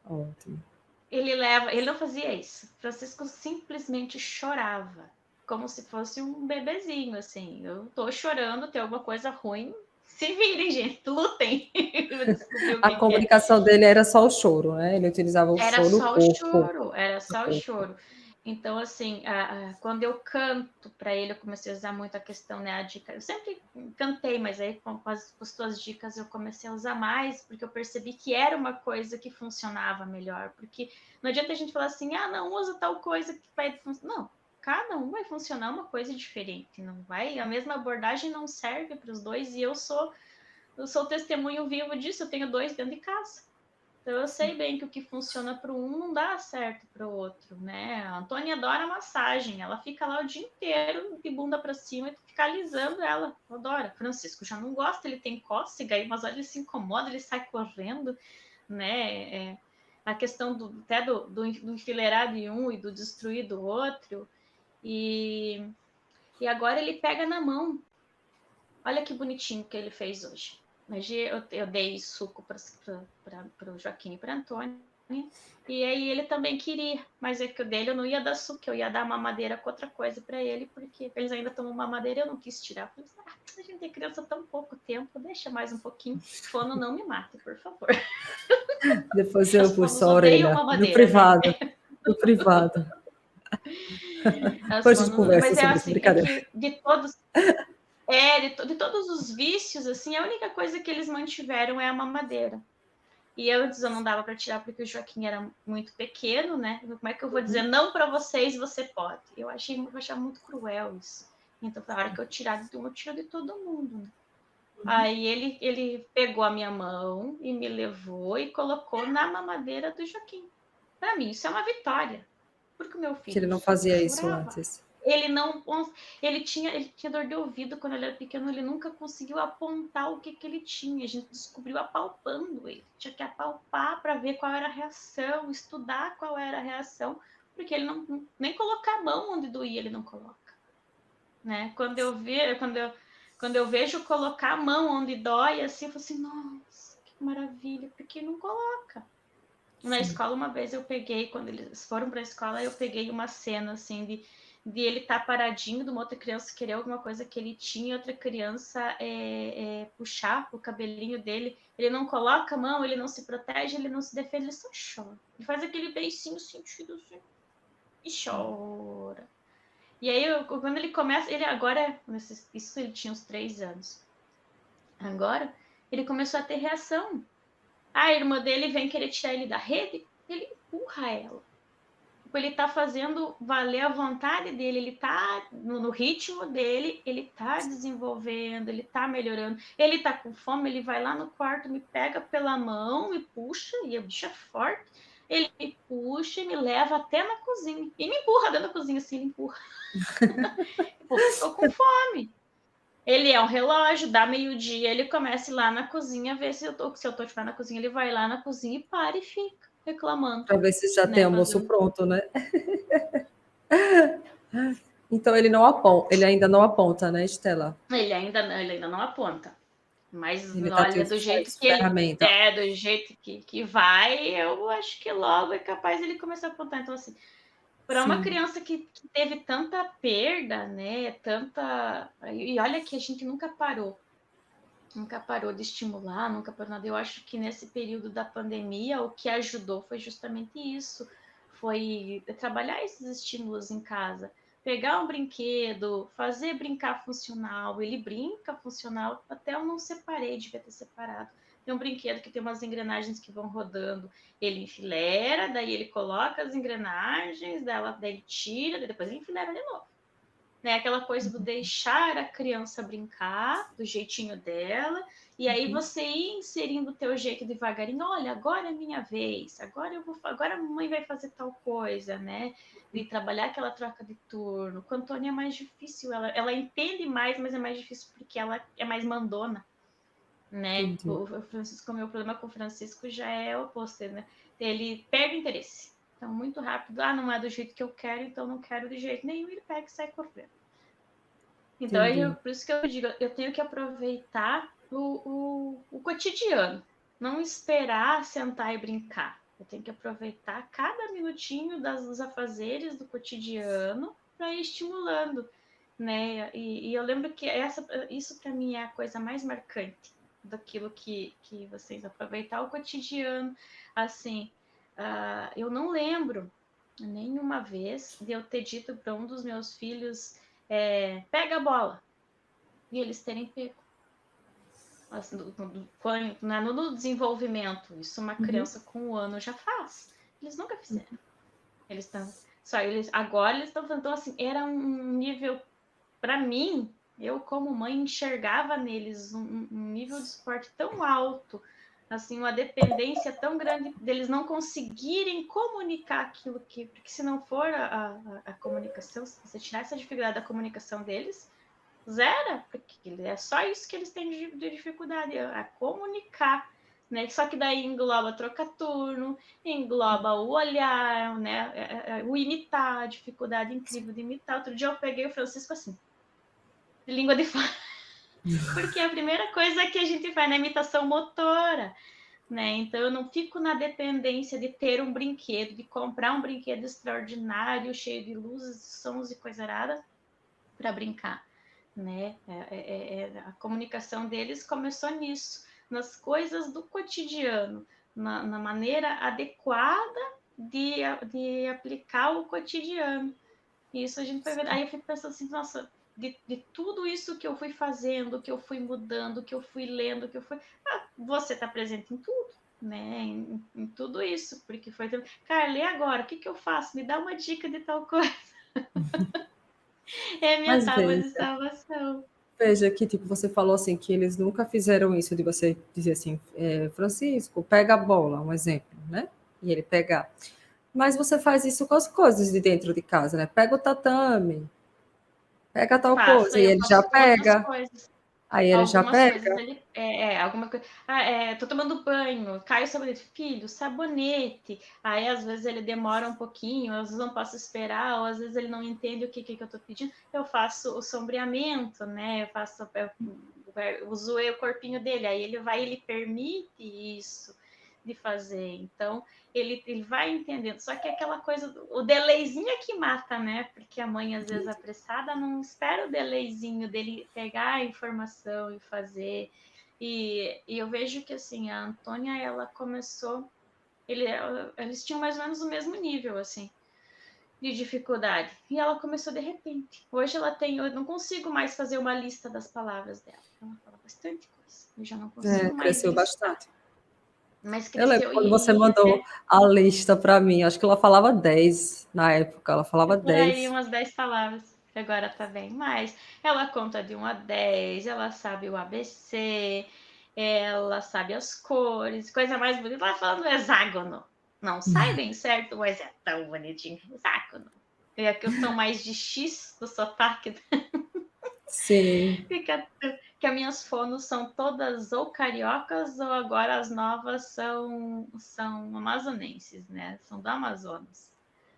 Ótimo. Ele leva. Ele não fazia isso. Francisco simplesmente chorava. Como se fosse um bebezinho, assim. Eu tô chorando, tem alguma coisa ruim. Se virem, gente, lutem. Descobrir o A que é. comunicação dele era só o choro, né? Ele utilizava o Era choro, o só o corpo. choro, era O só o corpo. choro. Então, assim, quando eu canto para ele, eu comecei a usar muito a questão, né, a dica. Eu sempre cantei, mas aí com as tuas dicas eu comecei a usar mais, porque eu percebi que era uma coisa que funcionava melhor. Porque não adianta a gente falar assim, não usa tal coisa que vai funcionar. Não, cada um vai funcionar uma coisa diferente. Não vai, a mesma abordagem não serve para os dois, e eu sou testemunho vivo disso, eu tenho 2 dentro de casa. Então eu sei bem que o que funciona para um não dá certo para o outro, né? A Antônia adora massagem, ela fica lá o dia inteiro de bunda para cima e fica alisando ela, adora. Francisco já não gosta, ele tem cócega, aí umas horas ele se incomoda, ele sai correndo, né? A questão até do enfileirar de um e do destruir do outro, e agora ele pega na mão. Olha que bonitinho que ele fez hoje. Hoje eu dei suco para o Joaquim e para a Antônia. E aí ele também queria, mas é que o dele eu não ia dar suco, eu ia dar mamadeira com outra coisa para ele, porque eles ainda tomam mamadeira e eu não quis tirar. Falei, a gente tem criança há tão pouco tempo, deixa mais um pouquinho. Fono não me mate, por favor. Depois eu As puxo fonos a odeiam orelha, no mamadeira, né? privado, no privado. As Depois a gente fonos, conversa mas é sobre isso, assim, é brincadeira. que de todos os vícios, assim, a única coisa que eles mantiveram é a mamadeira. E antes eu não dava para tirar porque o Joaquim era muito pequeno, né? Como é que eu vou dizer não para vocês, você pode? Eu achava muito cruel isso. Então, na hora que eu tirar de um, eu tiro de todo mundo, né? Aí ele pegou a minha mão e me levou e colocou na mamadeira do Joaquim. Para mim, isso é uma vitória. Porque o meu Que ele filho não fazia isso chorava. antes. Ele não. Ele tinha dor de ouvido quando ele era pequeno, ele nunca conseguiu apontar o que ele tinha. A gente descobriu apalpando ele. Tinha que apalpar para ver qual era a reação, estudar qual era a reação, porque ele não nem colocar a mão onde doía, ele não coloca. Né? Quando eu vejo colocar a mão onde dói, assim, eu falo assim, nossa, que maravilha, porque não coloca. Na escola, uma vez eu peguei, quando eles foram para a escola, eu peguei uma cena assim de ele estar paradinho, de uma outra criança querer alguma coisa que ele tinha, e outra criança puxar o cabelinho dele. Ele não coloca a mão, ele não se protege, ele não se defende, ele só chora. Ele faz aquele beicinho sentido assim e chora. E aí, quando ele começa, ele agora, isso ele tinha uns 3 anos. Agora, ele começou a ter reação. A irmã dele vem querer tirar ele da rede, ele empurra ela. Ele tá fazendo valer a vontade dele, ele tá no ritmo dele, ele tá desenvolvendo, ele tá melhorando. Ele tá com fome, ele vai lá no quarto, me pega pela mão, me puxa, e a bicha é forte. Ele me puxa e me leva até na cozinha. E me empurra dentro da cozinha, assim, ele empurra. Porque eu tô com fome. Ele é um relógio, dá meio-dia, ele começa a ir lá na cozinha, ver se eu tô na cozinha, ele vai lá na cozinha e para e fica reclamando. Para ver se já tem Né, almoço fazendo... pronto, né? Então ele não aponta, ele ainda não aponta, né, Estela? Ele ainda não aponta. Mas Ele está olha, tendo do só jeito isso, que ele ferramenta. do jeito que vai, eu acho que logo é capaz ele começar a apontar. Então, assim, para uma Sim. criança que teve tanta perda, né? E olha que a gente nunca parou de estimular, nunca parou nada. Eu acho que nesse período da pandemia, o que ajudou foi justamente isso, foi trabalhar esses estímulos em casa, pegar um brinquedo, fazer brincar funcional, ele brinca funcional, até eu não separei, devia ter separado. Tem um brinquedo que tem umas engrenagens que vão rodando, ele enfileira, daí ele coloca as engrenagens, daí ele tira, daí depois ele enfileira de novo. Né? Aquela coisa do deixar a criança brincar do jeitinho dela, e aí você ir inserindo o teu jeito devagarinho, olha, agora é minha vez, agora a mamãe vai fazer tal coisa, né? De trabalhar aquela troca de turno. Com a Antônia é mais difícil, ela entende mais, mas é mais difícil porque ela é mais mandona, né? Entendi. O Francisco, o meu problema com o Francisco já é o oposto, né? Ele perde interesse. Então, muito rápido, não é do jeito que eu quero, então não quero de jeito nenhum, ele pega e sai correndo. Então, Entendi. por isso que eu digo, eu tenho que aproveitar o cotidiano, não esperar sentar e brincar. Eu tenho que aproveitar cada minutinho dos afazeres do cotidiano para ir estimulando, né? E eu lembro que isso para mim é a coisa mais marcante daquilo que vocês aproveitar o cotidiano, assim, eu não lembro nenhuma vez de eu ter dito para um dos meus filhos pega a bola, e eles terem pego. Assim, no desenvolvimento, isso uma criança com 1 ano já faz. Eles nunca fizeram. Eles estão. Agora eles estão fazendo. Então, assim, era um nível. Para mim, eu, como mãe, enxergava neles um nível de esporte tão alto, assim, uma dependência tão grande deles não conseguirem comunicar aquilo que. Porque se não for a comunicação, se você tirar essa dificuldade da comunicação deles, zero, porque é só isso que eles têm de dificuldade, a comunicar, né? Só que daí engloba troca turno, engloba o olhar, né? O imitar, a dificuldade incrível de imitar. Outro dia eu peguei o Francisco assim, de língua de fora, porque a primeira coisa que a gente faz na imitação motora, né? Então eu não fico na dependência de ter um brinquedo, de comprar um brinquedo extraordinário, cheio de luzes, sons e coisa arada para brincar, né? A comunicação deles começou nisso, nas coisas do cotidiano, na maneira adequada de aplicar o cotidiano. E isso a gente vai ver. Aí eu fico pensando assim, nossa, de tudo isso que eu fui fazendo, que eu fui mudando, que eu fui lendo, que eu fui. Ah, você está presente em tudo, né? Em tudo isso, porque foi. Cara, lê agora, o que eu faço? Me dá uma dica de tal coisa. É a minha Mas tábua de salvação. veja que, tipo, você falou assim, que eles nunca fizeram isso de você dizer assim, Francisco, pega a bola, um exemplo, né? E ele pegar. Mas você faz isso com as coisas de dentro de casa, né? Pega o tatame, pega tal Faço, coisa, e eu ele já faço com outras pega, coisas. aí ele já Algumas coisas pega. ele alguma coisa. Tô tomando banho, cai o sabonete, filho, sabonete. Aí às vezes ele demora um pouquinho, às vezes não posso esperar, ou às vezes ele não entende o que eu tô pedindo. Eu faço o sombreamento, né? Eu uso o corpinho dele, aí ele permite isso de fazer. Então, ele vai entendendo. Só que aquela coisa, o delayzinho é que mata, né? Porque a mãe, às vezes, apressada, não espera o delayzinho dele pegar a informação e fazer. E eu vejo que, assim, a Antônia, ela começou... Eles tinham mais ou menos o mesmo nível, assim, de dificuldade. E ela começou de repente. Hoje ela tem... Eu não consigo mais fazer uma lista das palavras dela. Ela fala bastante coisa. Eu já não consigo mais Cresceu listar. bastante. Mas Eu lembro cresceu quando você e mandou a lista para mim, acho que ela falava 10 na época, ela falava por aí 10. umas 10 palavras, que agora tá bem mais. Ela conta de 1 a 10, ela sabe o ABC, ela sabe as cores, coisa mais bonita. Ela falando hexágono. Não sai bem certo, mas é tão bonitinho. Hexágono. É que eu sou mais de X do sotaque, Sim, fica que as minhas fonos são todas ou cariocas ou agora as novas são amazonenses, né? São do Amazonas.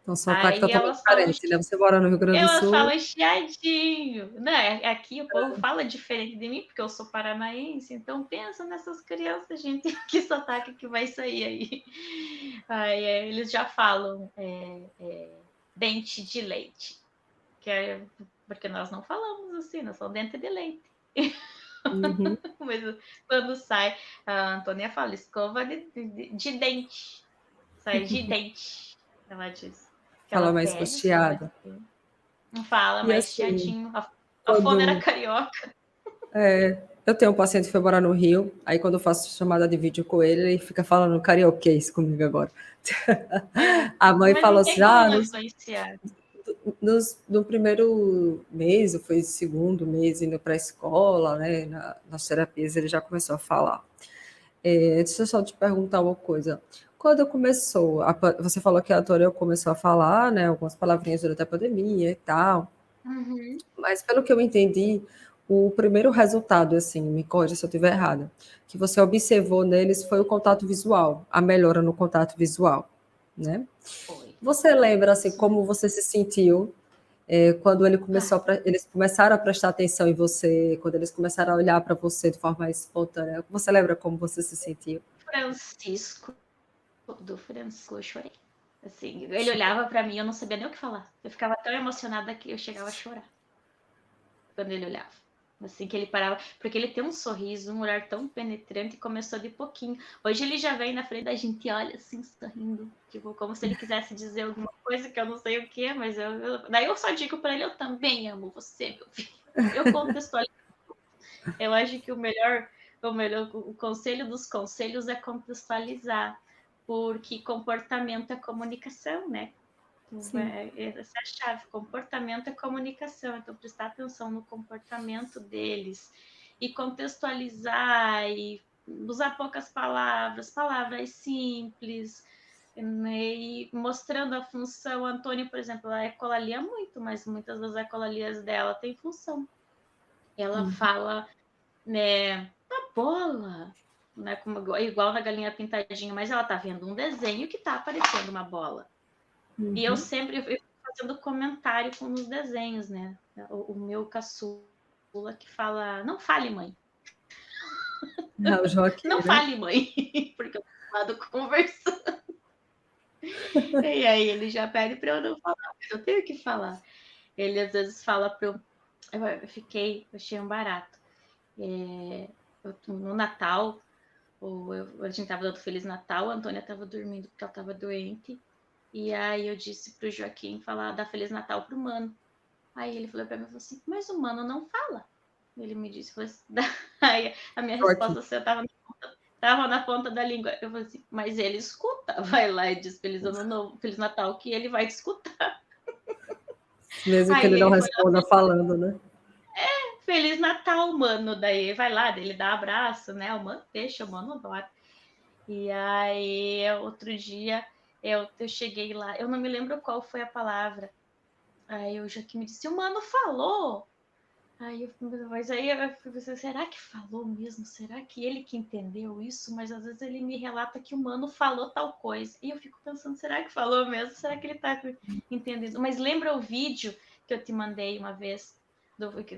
então o sotaque Aí totalmente diferente, né? Você mora no Rio Grande do elas Sul, falam chiadinho, né? Aqui o povo fala diferente de mim, porque eu sou paranaense, então pensa nessas crianças, gente, que sotaque que vai sair aí. Aí eles já falam dente de leite, que porque nós não falamos assim, nós somos dente de leite. uhum, Mas quando sai, a Antônia fala escova de dente, sai de dente, ela diz. Que ela fala mais pega, escova costeado. de dente. Não fala E mais assim, chiadinho. A fono era quando carioca. eu tenho um paciente que foi morar no Rio, aí quando eu faço chamada de vídeo com ele, ele fica falando carioquês comigo agora. A mãe Mas falou não assim, tem como não influenciar. no primeiro mês, ou foi segundo mês indo para a escola, né, nas terapias, ele já começou a falar. Deixa eu só te perguntar uma coisa. Quando começou, você falou que a Tória começou a falar, né, algumas palavrinhas durante a pandemia e tal, Uhum. mas pelo que eu entendi, o primeiro resultado, assim, me corrija se eu estiver errada, que você observou neles foi o contato visual, a melhora no contato visual, né? Foi. Você lembra, assim, Isso mesmo. como você se sentiu quando eles começaram a prestar atenção em você, quando eles começaram a olhar para você de forma espontânea? Você lembra como você se sentiu? Francisco, do Francisco, eu chorei. Assim, ele olhava para mim, eu não sabia nem o que falar. Eu ficava tão emocionada que eu chegava a chorar quando ele olhava. Assim que ele parava, porque ele tem um sorriso, um olhar tão penetrante e começou de pouquinho. Hoje ele já vem na frente da gente e olha assim, sorrindo, tipo, como se ele quisesse dizer alguma coisa que eu não sei o que, mas daí eu só digo para ele, eu também amo você, meu filho. Eu contextualizo. Eu acho que o conselho dos conselhos é contextualizar, porque comportamento é comunicação, né? Sim. Essa é a chave. Comportamento é comunicação. Então, prestar atenção no comportamento deles e contextualizar e usar poucas palavras, palavras simples, né? E mostrando a função. A Antônia, por exemplo, ela ecolalia muito, mas muitas das ecolalias dela têm função. Ela fala, né, a bola, né, como, igual na galinha pintadinha, mas ela tá vendo um desenho que tá aparecendo uma bola. E eu sempre fazendo comentário com os desenhos, né? O meu caçula que fala, não fale, mãe. O Joaquim, Não né? fale, mãe, porque eu tô lado conversando. E aí ele já pede para eu não falar, mas eu tenho que falar. Ele às vezes fala para eu. Eu achei um barato. No Natal, a gente tava dando Feliz Natal, a Antônia tava dormindo porque ela tava doente. E aí eu disse pro Joaquim falar, dar Feliz Natal pro Mano. Aí ele falou pra mim, falou assim, mas o Mano não fala. Ele me disse, falou assim, aí a minha Joaquim. resposta assim, tava na ponta da língua. Eu falei assim, mas ele escuta. Vai lá e diz Feliz Ano Novo, Feliz Natal, que ele vai te escutar. Mesmo que Aí ele não ele foi responda falando, né? Feliz Natal, Mano. Daí vai lá, ele dá abraço, né? O Mano deixa, o Mano adora. E aí, outro dia, eu cheguei lá, eu não me lembro qual foi a palavra. Aí o Joaquim me disse, o Mano falou. Mas aí eu pensei, será que falou mesmo? Será que ele que entendeu isso? Mas às vezes ele me relata que o Mano falou tal coisa. E eu fico pensando, será que falou mesmo? Será que ele tá entendendo? Mas lembra o vídeo que eu te mandei uma vez de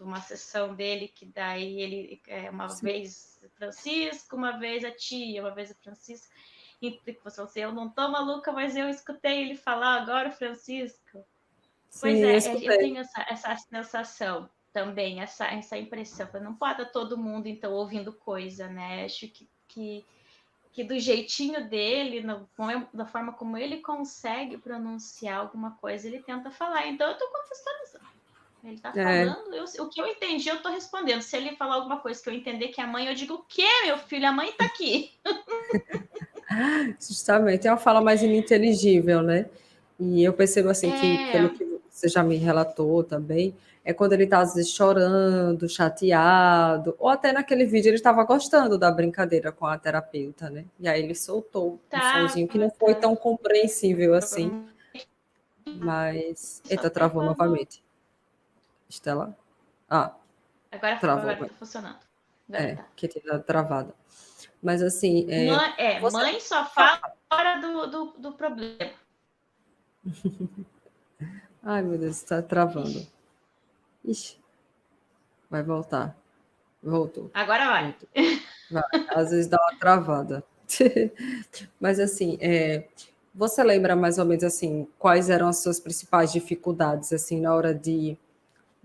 uma sessão dele, que daí ele uma Sim, vez Francisco, uma vez a tia, uma vez o Francisco. E você falou assim, eu não tô maluca, mas eu escutei ele falar agora, Francisco. Pois sim, eu eu escutei. tenho essa sensação também, essa impressão. Não pode estar todo mundo, então, ouvindo coisa, né? Acho que do jeitinho dele, da forma como ele consegue pronunciar alguma coisa, ele tenta falar. Então, eu estou contextualizando. Ele está É, falando, o que eu entendi, eu estou respondendo. Se ele falar alguma coisa que eu entender que é a mãe, eu digo, o quê, meu filho? A mãe está aqui. justamente, é uma fala mais ininteligível, né? E eu percebo assim que, pelo É, que você já me relatou também, é quando ele está às vezes chorando, chateado, ou até naquele vídeo ele estava gostando da brincadeira com a terapeuta, né? E aí ele soltou um tá, sonzinho que não foi tá. tão compreensível assim, mas. Só Eita, tem travou quando. novamente. Estela? Ah, travou. Agora tá funcionando. Agora É, tá. que tinha dado travada. Mas assim, você. Mãe só fala fora do problema. Ai, meu Deus, está travando. Ixi, Ixi, vai voltar. Voltou. agora vai. Voltou. Vai. Às vezes dá uma travada. Mas assim, você lembra mais ou menos assim quais eram as suas principais dificuldades assim na hora de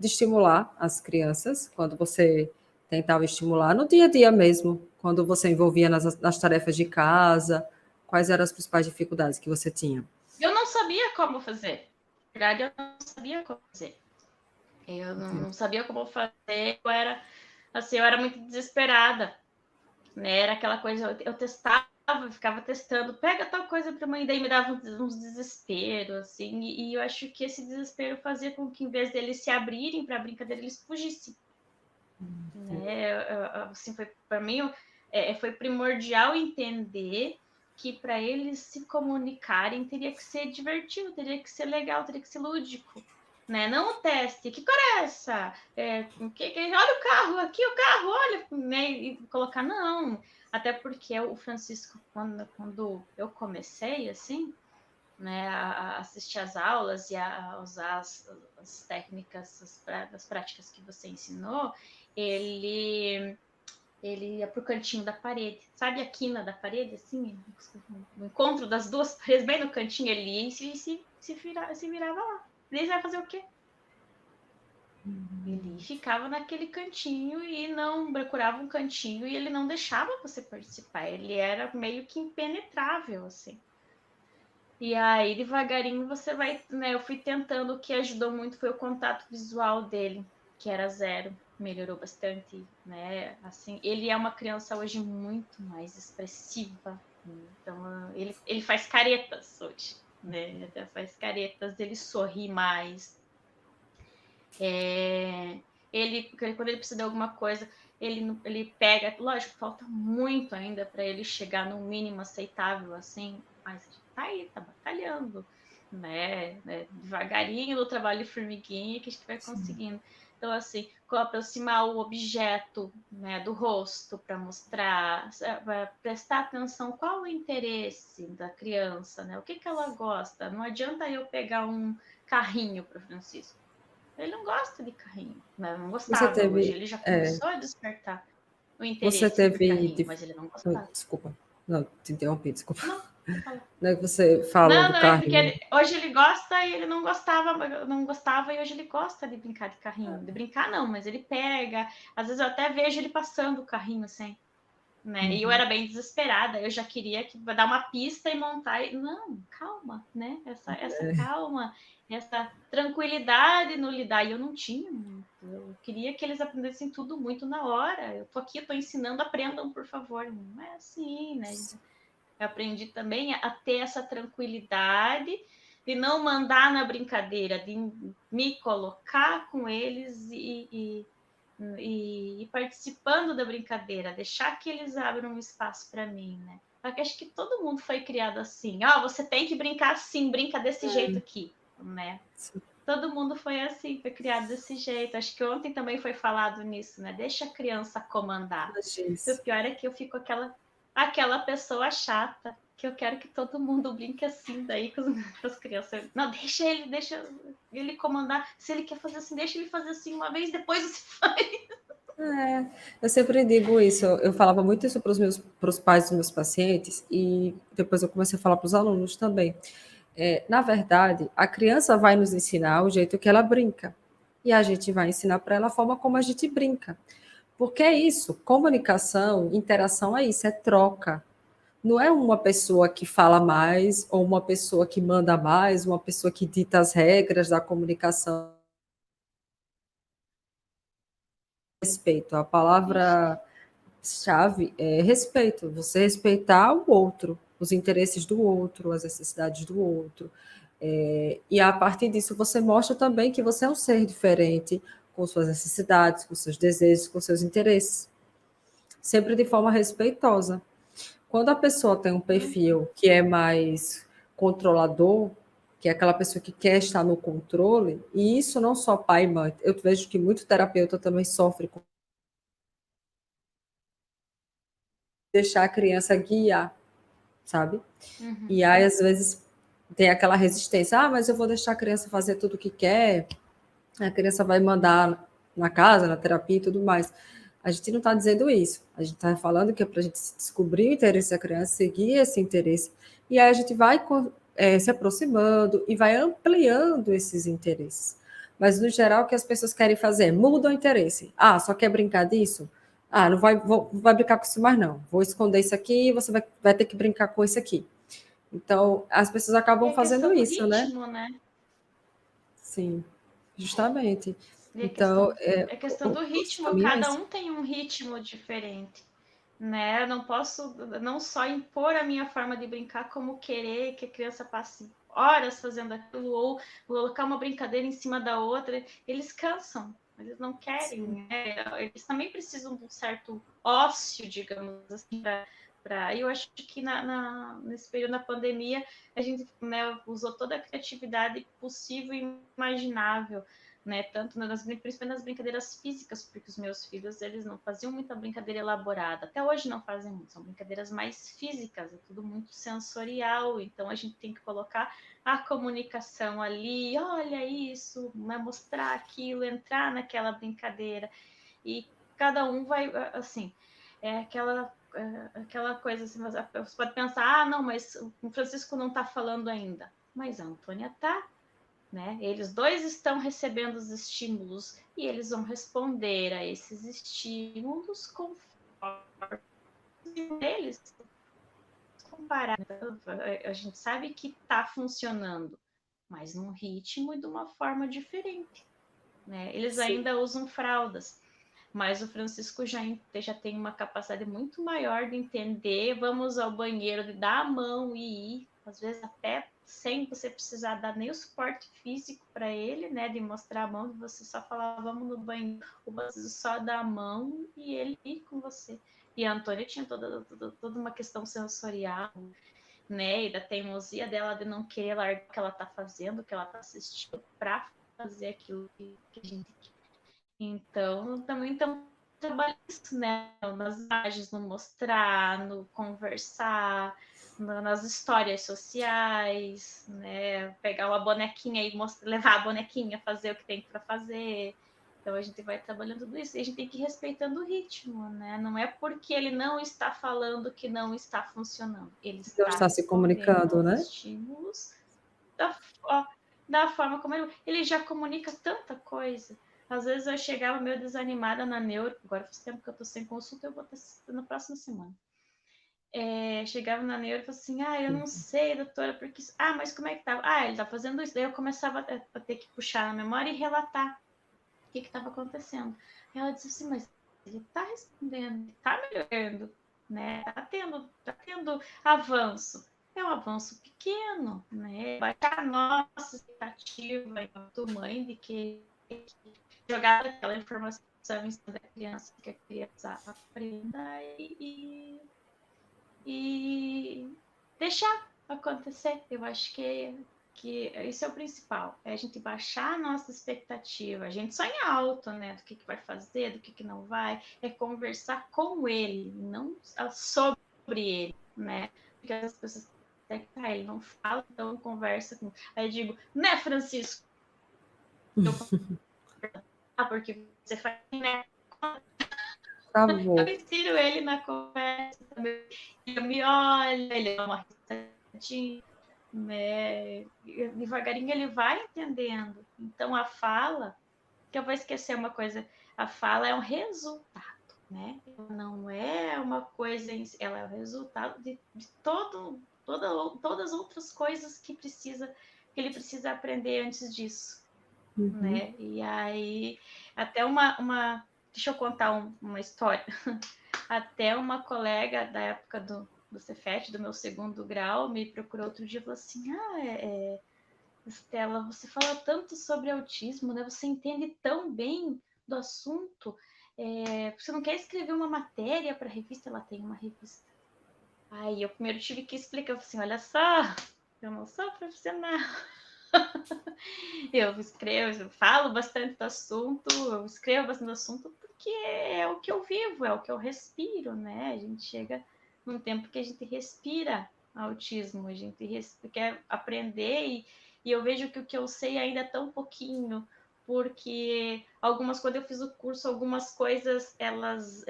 estimular as crianças, quando você tentava estimular no dia a dia mesmo, quando você envolvia nas tarefas de casa, quais eram as principais dificuldades que você tinha? Eu não sabia como fazer. Na verdade, eu não sabia como fazer. Eu não sabia como fazer. Eu era muito desesperada, né? Era aquela coisa, eu testava, eu ficava testando, pega tal coisa para mãe, daí me dava uns desesperos, assim, e eu acho que esse desespero fazia com que, em vez deles se abrirem para a brincadeira, eles fugissem. Né? Assim, foi para mim foi primordial entender que para eles se comunicarem teria que ser divertido, teria que ser legal, teria que ser lúdico. Né? Não o teste, que cor é essa? Olha o carro, aqui o carro, olha, né? E colocar, não. Até porque o Francisco, quando eu comecei, assim, né, a assistir às aulas e a usar as técnicas, as práticas que você ensinou, ele ele ia pro cantinho da parede, sabe a quina da parede, assim, no encontro das duas paredes, bem no cantinho, ele ia e se virava lá. E ele vai fazer o quê? Ele ficava naquele cantinho e não procurava um cantinho e ele não deixava você participar. Ele era meio que impenetrável, assim. E aí, devagarinho, você vai, né? Eu fui tentando, o que ajudou muito foi o contato visual dele, que era zero, melhorou bastante, né? Assim, ele é uma criança hoje muito mais expressiva, né? Então, ele faz caretas hoje, né? Ele até faz caretas, ele sorri mais. É, quando ele precisa de alguma coisa, ele pega. Lógico, falta muito ainda para ele chegar no mínimo aceitável, assim, mas a gente tá aí, tá batalhando, né? Devagarinho no trabalho de formiguinha que a gente vai conseguindo. Então, assim, aproximar o objeto, né, do rosto para mostrar, prestar atenção qual o interesse da criança, né? O que ela gosta. Não adianta eu pegar um carrinho para o Francisco. Ele não gosta de carrinho, né? Não Você gostava. Hoje teve, ele já começou a despertar. o Você interesse por teve. carrinho, mas ele não gostava. Desculpa, não, te interrompi, desculpa. Não, fala. Não é que você falou Não, do não, é porque carrinho. hoje ele gosta e ele não gostava e hoje ele gosta de brincar de carrinho. De brincar não, mas ele pega. Às vezes eu até vejo ele passando o carrinho assim, né? E eu era bem desesperada, eu já queria que dar uma pista e montar. Não, calma, né? Essa calma, essa tranquilidade no lidar. E eu não tinha muito. Eu queria que eles aprendessem tudo muito na hora. Eu tô aqui, eu tô ensinando, aprendam, por favor. Não é assim, né? Eu aprendi também a ter essa tranquilidade de não mandar na brincadeira, de me colocar com eles e participando da brincadeira, deixar que eles abram um espaço para mim, né? Porque acho que todo mundo foi criado assim. Você tem que brincar assim, brinca desse jeito aqui, né? Sim. Todo mundo foi assim, foi criado desse jeito. Acho que ontem também foi falado nisso, né? Deixa a criança comandar. E o pior é que eu fico aquela pessoa chata, que eu quero que todo mundo brinque assim daí com as crianças. Não, deixa ele comandar. Se ele quer fazer assim, deixa ele fazer assim uma vez, depois você faz. Eu sempre digo isso, eu falava muito isso para os pais dos meus pacientes e depois eu comecei a falar para os alunos também. Na verdade, a criança vai nos ensinar o jeito que ela brinca e a gente vai ensinar para ela a forma como a gente brinca. Porque é isso, comunicação, interação é isso, é troca. Não é uma pessoa que fala mais ou uma pessoa que manda mais, uma pessoa que dita as regras da comunicação. Respeito, a palavra-chave é respeito, você respeitar o outro, os interesses do outro, as necessidades do outro. E a partir disso você mostra também que você é um ser diferente, com suas necessidades, com seus desejos, com seus interesses, sempre de forma respeitosa. Quando a pessoa tem um perfil que é mais controlador, que é aquela pessoa que quer estar no controle, e isso não só pai e mãe, eu vejo que muito terapeuta também sofre com deixar a criança guiar, sabe? E aí, às vezes, tem aquela resistência, mas eu vou deixar a criança fazer tudo o que quer, a criança vai mandar na casa, na terapia e tudo mais. A gente não está dizendo isso. A gente está falando que é para a gente descobrir o interesse da criança, seguir esse interesse, e aí a gente vai se aproximando e vai ampliando esses interesses. Mas, no geral, o que as pessoas querem fazer? Mudam o interesse. Só quer brincar disso? Não vai brincar com isso mais, não. Vou esconder isso aqui e você vai ter que brincar com isso aqui. Então, as pessoas E acabam a fazendo questão do isso, né? ritmo, né? Sim, justamente. E Então, a questão do os ritmo, cada caminhos. um tem um ritmo diferente, né? Eu não posso não só impor a minha forma de brincar, como querer que a criança passe horas fazendo aquilo, ou colocar uma brincadeira em cima da outra. Eles cansam, eles não querem, né? Eles também precisam de um certo ócio, digamos assim, eu acho que nesse período da pandemia a gente, né, usou toda a criatividade possível e imaginável, né? Tanto principalmente nas brincadeiras físicas, porque os meus filhos eles não faziam muita brincadeira elaborada, até hoje não fazem muito, são brincadeiras mais físicas, é tudo muito sensorial, então a gente tem que colocar a comunicação ali, olha isso, né? Mostrar aquilo, entrar naquela brincadeira, e cada um vai, assim, aquela coisa assim, você pode pensar, não, mas o Francisco não está falando ainda, mas a Antônia está, né? Eles dois estão recebendo os estímulos e eles vão responder a esses estímulos conforme eles comparar. Então, a gente sabe que está funcionando, mas num ritmo e de uma forma diferente, né? Eles Sim. ainda usam fraldas, mas o Francisco já tem uma capacidade muito maior de entender, vamos ao banheiro, de dar a mão e ir, às vezes até sem você precisar dar nem o suporte físico para ele, né, de mostrar a mão, de você só falar, vamos no banheiro, ou você só dar a mão e ele ir com você. E a Antônia tinha toda uma questão sensorial, né, e da teimosia dela de não querer largar o que ela está fazendo, o que ela está assistindo, para fazer aquilo que a gente quer. Então, também estamos trabalhando isso, né? Nas imagens, no mostrar, no conversar, nas histórias sociais, né? Pegar uma bonequinha e levar a bonequinha, fazer o que tem para fazer. Então a gente vai trabalhando tudo isso e a gente tem que ir respeitando o ritmo, né? Não é porque ele não está falando que não está funcionando. Ele Não está está se respondendo comunicando, aos né? estímulos da, ó, da forma como ele já comunica tanta coisa. Às vezes eu chegava meio desanimada na neuro, agora faz tempo que eu estou sem consulta, eu vou ter na próxima semana. Chegava na neuro e falava assim, eu não sei, doutora, porque isso... mas como é que tava? Ele tá fazendo isso. Daí eu começava a ter que puxar na memória e relatar o que estava acontecendo. E ela disse assim, mas ele está respondendo, ele está melhorando, né? Tá tendo avanço. É um avanço pequeno, né? Baixar a nossa expectativa enquanto mãe de que jogar aquela informação em cima da criança, que a criança aprenda e deixar acontecer. Eu acho que isso é o principal, é a gente baixar a nossa expectativa, a gente sonha alto, né, do que vai fazer, do que não vai, é conversar com ele, não sobre ele, né, porque as pessoas ele não fala, então conversa com... Aí eu digo, né, Francisco? Porque você faz, né? Travou. Eu insiro ele na conversa também. Ele me olha, ele dá uma risadinha, né? Devagarinho ele vai entendendo. Então a fala, que eu vou esquecer uma coisa, a fala é um resultado, né? Não é uma coisa, ela é o resultado de todas as outras coisas que ele precisa aprender antes disso, né? E aí, até deixa eu contar uma história. Até uma colega da época do Cefet, do meu segundo grau, me procurou outro dia e falou assim: Estela, você fala tanto sobre autismo, né? Você entende tão bem do assunto. Você não quer escrever uma matéria para a revista? Ela tem uma revista. Aí eu primeiro tive que explicar, eu falei assim, olha só, eu não sou profissional. Eu falo bastante do assunto, eu escrevo bastante do assunto porque é o que eu vivo, é o que eu respiro, né? A gente chega num tempo que a gente respira autismo, a gente quer aprender e eu vejo que o que eu sei ainda é tão pouquinho, porque quando eu fiz o curso, algumas coisas elas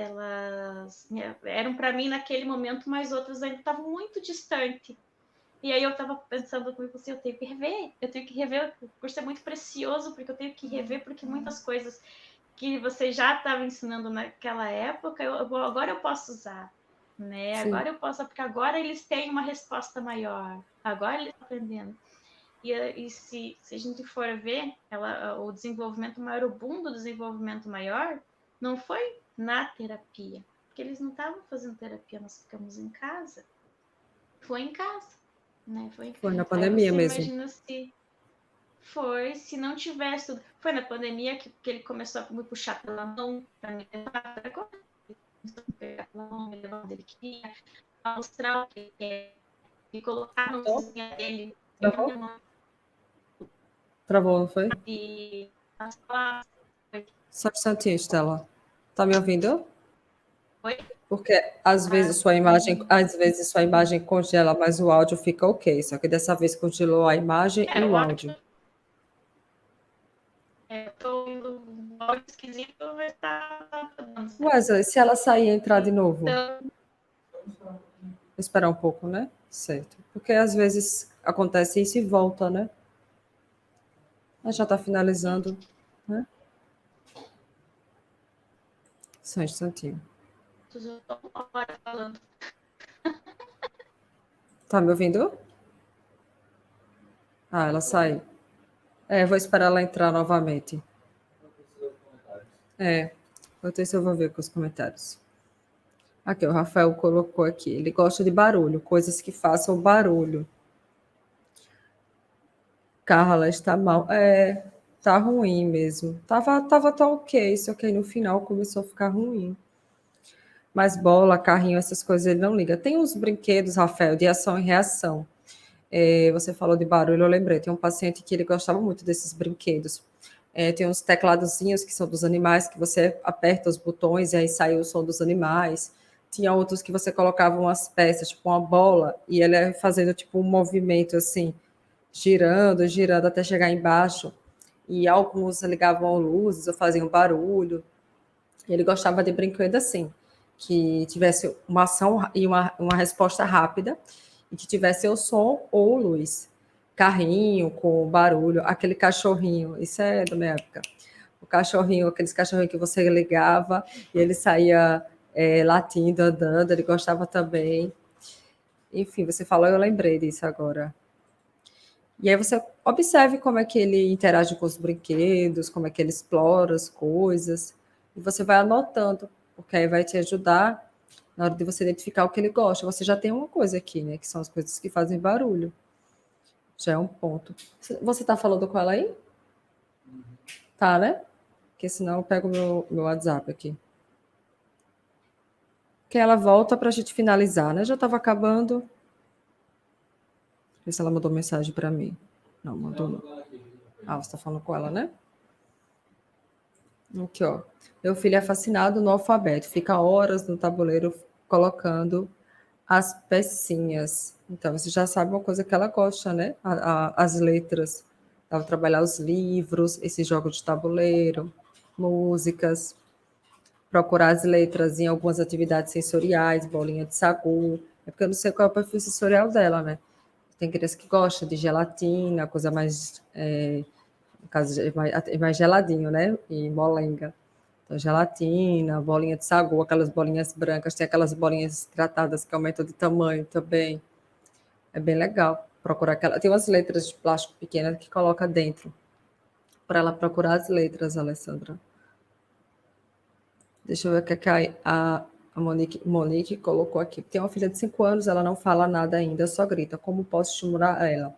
eram para mim naquele momento, mas outras ainda estavam muito distantes. E aí eu estava pensando comigo assim, eu tenho que rever, o curso é muito precioso, porque eu tenho que rever, porque muitas coisas que você já estava ensinando naquela época, agora eu posso usar, né? Sim. Agora eu posso, porque agora eles têm uma resposta maior, agora eles estão aprendendo. E se a gente for ver, o desenvolvimento maior, o boom do desenvolvimento maior, não foi na terapia, porque eles não estavam fazendo terapia, nós ficamos em casa. Foi em casa, né? Foi na Aí pandemia você mesmo. imagina se não tivesse tudo. Foi na pandemia que ele começou a me puxar pela mão para me levar pegar pela mão, me levar onde ele queria, mostrar o que ele quer, e colocar no cozinha dele. Travou? Travou, não foi? E as palavras. Só um instantinho, Estela. Tá me ouvindo? Foi? Porque às vezes sua imagem congela, mas o áudio fica ok. Só que dessa vez congelou a imagem e o Eu áudio. acho. Tô indo um áudio esquisito, mas tá dando certo. Wesley, se ela sair e entrar de novo, Então, vou esperar um pouco, né? Certo. Porque às vezes acontece isso e volta, né? Mas já está finalizando, né? Só um instantinho. eu tô uma hora falando. Tá me ouvindo? Ah, ela saiu. Vou esperar ela entrar novamente. Vou ver se eu vou ver com os comentários. Aqui, o Rafael colocou aqui. Ele gosta de barulho, coisas que façam barulho. Carla está mal. Tá ruim mesmo. Tava tá ok, só que aí no final começou a ficar ruim. Mas bola, carrinho, essas coisas ele não liga. Tem uns brinquedos, Rafael, de ação e reação. Você falou de barulho, eu lembrei. Tem um paciente que ele gostava muito desses brinquedos. Tem uns tecladozinhos que são dos animais, que você aperta os botões e aí sai o som dos animais. Tinha outros que você colocava umas peças, tipo uma bola, e ele ia fazendo tipo um movimento assim, girando, girando até chegar embaixo. e alguns ligavam luzes ou faziam barulho. Ele gostava de brinquedo assim, que tivesse uma ação e uma resposta rápida, e que tivesse o som ou luz. Carrinho com barulho, aquele cachorrinho, isso é da minha época. O cachorrinho, aqueles cachorrinhos que você ligava e ele saía latindo, andando, ele gostava também. Enfim, você falou, eu lembrei disso agora. E aí você observe como é que ele interage com os brinquedos, como é que ele explora as coisas, e você vai anotando, porque aí vai te ajudar na hora de você identificar o que ele gosta. Você já tem uma coisa aqui, né? Que são as coisas que fazem barulho. Já é um ponto. Você está falando com ela aí? Tá, né? Porque senão eu pego meu WhatsApp aqui. Que ela volta para a gente finalizar, né? Já estava acabando. Ver se ela mandou mensagem para mim. Não, mandou não. Ah, você está falando com ela, né? Aqui, ó. Meu filho é fascinado no alfabeto. Fica horas no tabuleiro colocando as pecinhas. Então, você já sabe uma coisa que ela gosta, né? As letras. Ela vai trabalhar os livros, esse jogo de tabuleiro, músicas, procurar as letras em algumas atividades sensoriais, bolinha de sagu. É porque eu não sei qual é o perfil sensorial dela, né? Tem criança que gosta de gelatina, coisa mais, no caso, mais geladinho, né? E molenga. Então, gelatina, bolinha de sagu, aquelas bolinhas brancas, tem aquelas bolinhas tratadas que aumentam de tamanho também. É bem legal procurar aquela. Tem umas letras de plástico pequenas que coloca dentro para ela procurar as letras, Alessandra. Deixa eu ver o que é que a Monique colocou aqui. Tem uma filha de 5 anos, ela não fala nada ainda, só grita. Como posso estimular ela?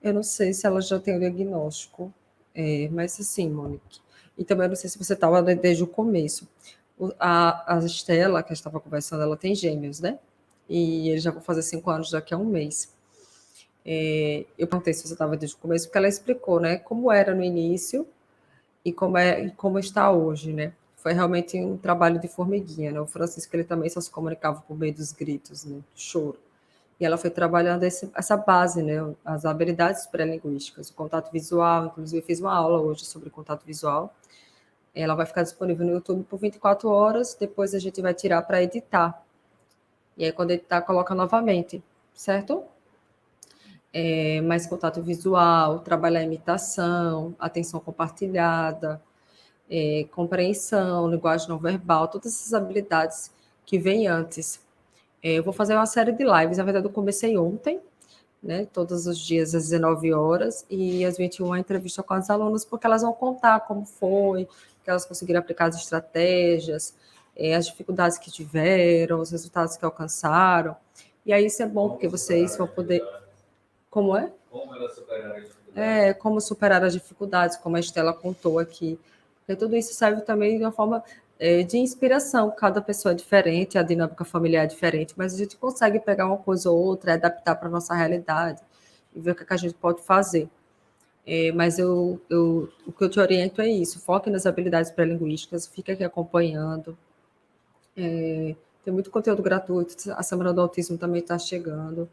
Eu não sei se ela já tem o diagnóstico, mas assim, Monique. E também eu não sei se você estava desde o começo. A Estela, que a gente estava conversando, ela tem gêmeos, né? E eles já vão fazer 5 anos daqui a um mês. Eu perguntei se você estava desde o começo, porque ela explicou, né, como era no início e como está hoje, né? Foi realmente um trabalho de formiguinha, né? O Francisco, ele também só se comunicava por meio dos gritos, né? Do choro. E ela foi trabalhando essa base, né? As habilidades pré-linguísticas, o contato visual, inclusive eu fiz uma aula hoje sobre contato visual. Ela vai ficar disponível no YouTube por 24 horas, depois a gente vai tirar para editar. E aí, quando editar, coloca novamente, certo? Mais contato visual, trabalhar a imitação, atenção compartilhada, compreensão, linguagem não verbal, todas essas habilidades que vêm antes. Eu vou fazer uma série de lives, na verdade eu comecei ontem, né, todos os dias às 19 horas, e às 21 a entrevista com as alunas, porque elas vão contar como foi, que elas conseguiram aplicar as estratégias, as dificuldades que tiveram, os resultados que alcançaram. E aí isso é bom, porque vocês vão poder... Como é? Como elas superaram as dificuldades. Como superar as dificuldades, como a Estela contou aqui. Porque tudo isso serve também de uma forma de inspiração. Cada pessoa é diferente, a dinâmica familiar é diferente, mas a gente consegue pegar uma coisa ou outra, adaptar para a nossa realidade e ver o que a gente pode fazer. Mas o que eu te oriento é isso, foque nas habilidades pré-linguísticas, fica aqui acompanhando. Tem muito conteúdo gratuito, a Semana do Autismo também está chegando,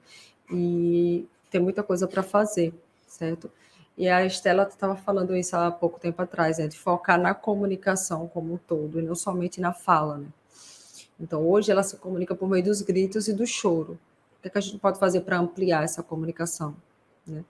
e tem muita coisa para fazer, certo? E a Estela estava falando isso há pouco tempo atrás, de focar na comunicação como um todo, e não somente na fala, né? Então, hoje ela se comunica por meio dos gritos e do choro. O que a gente pode fazer para ampliar essa comunicação, né?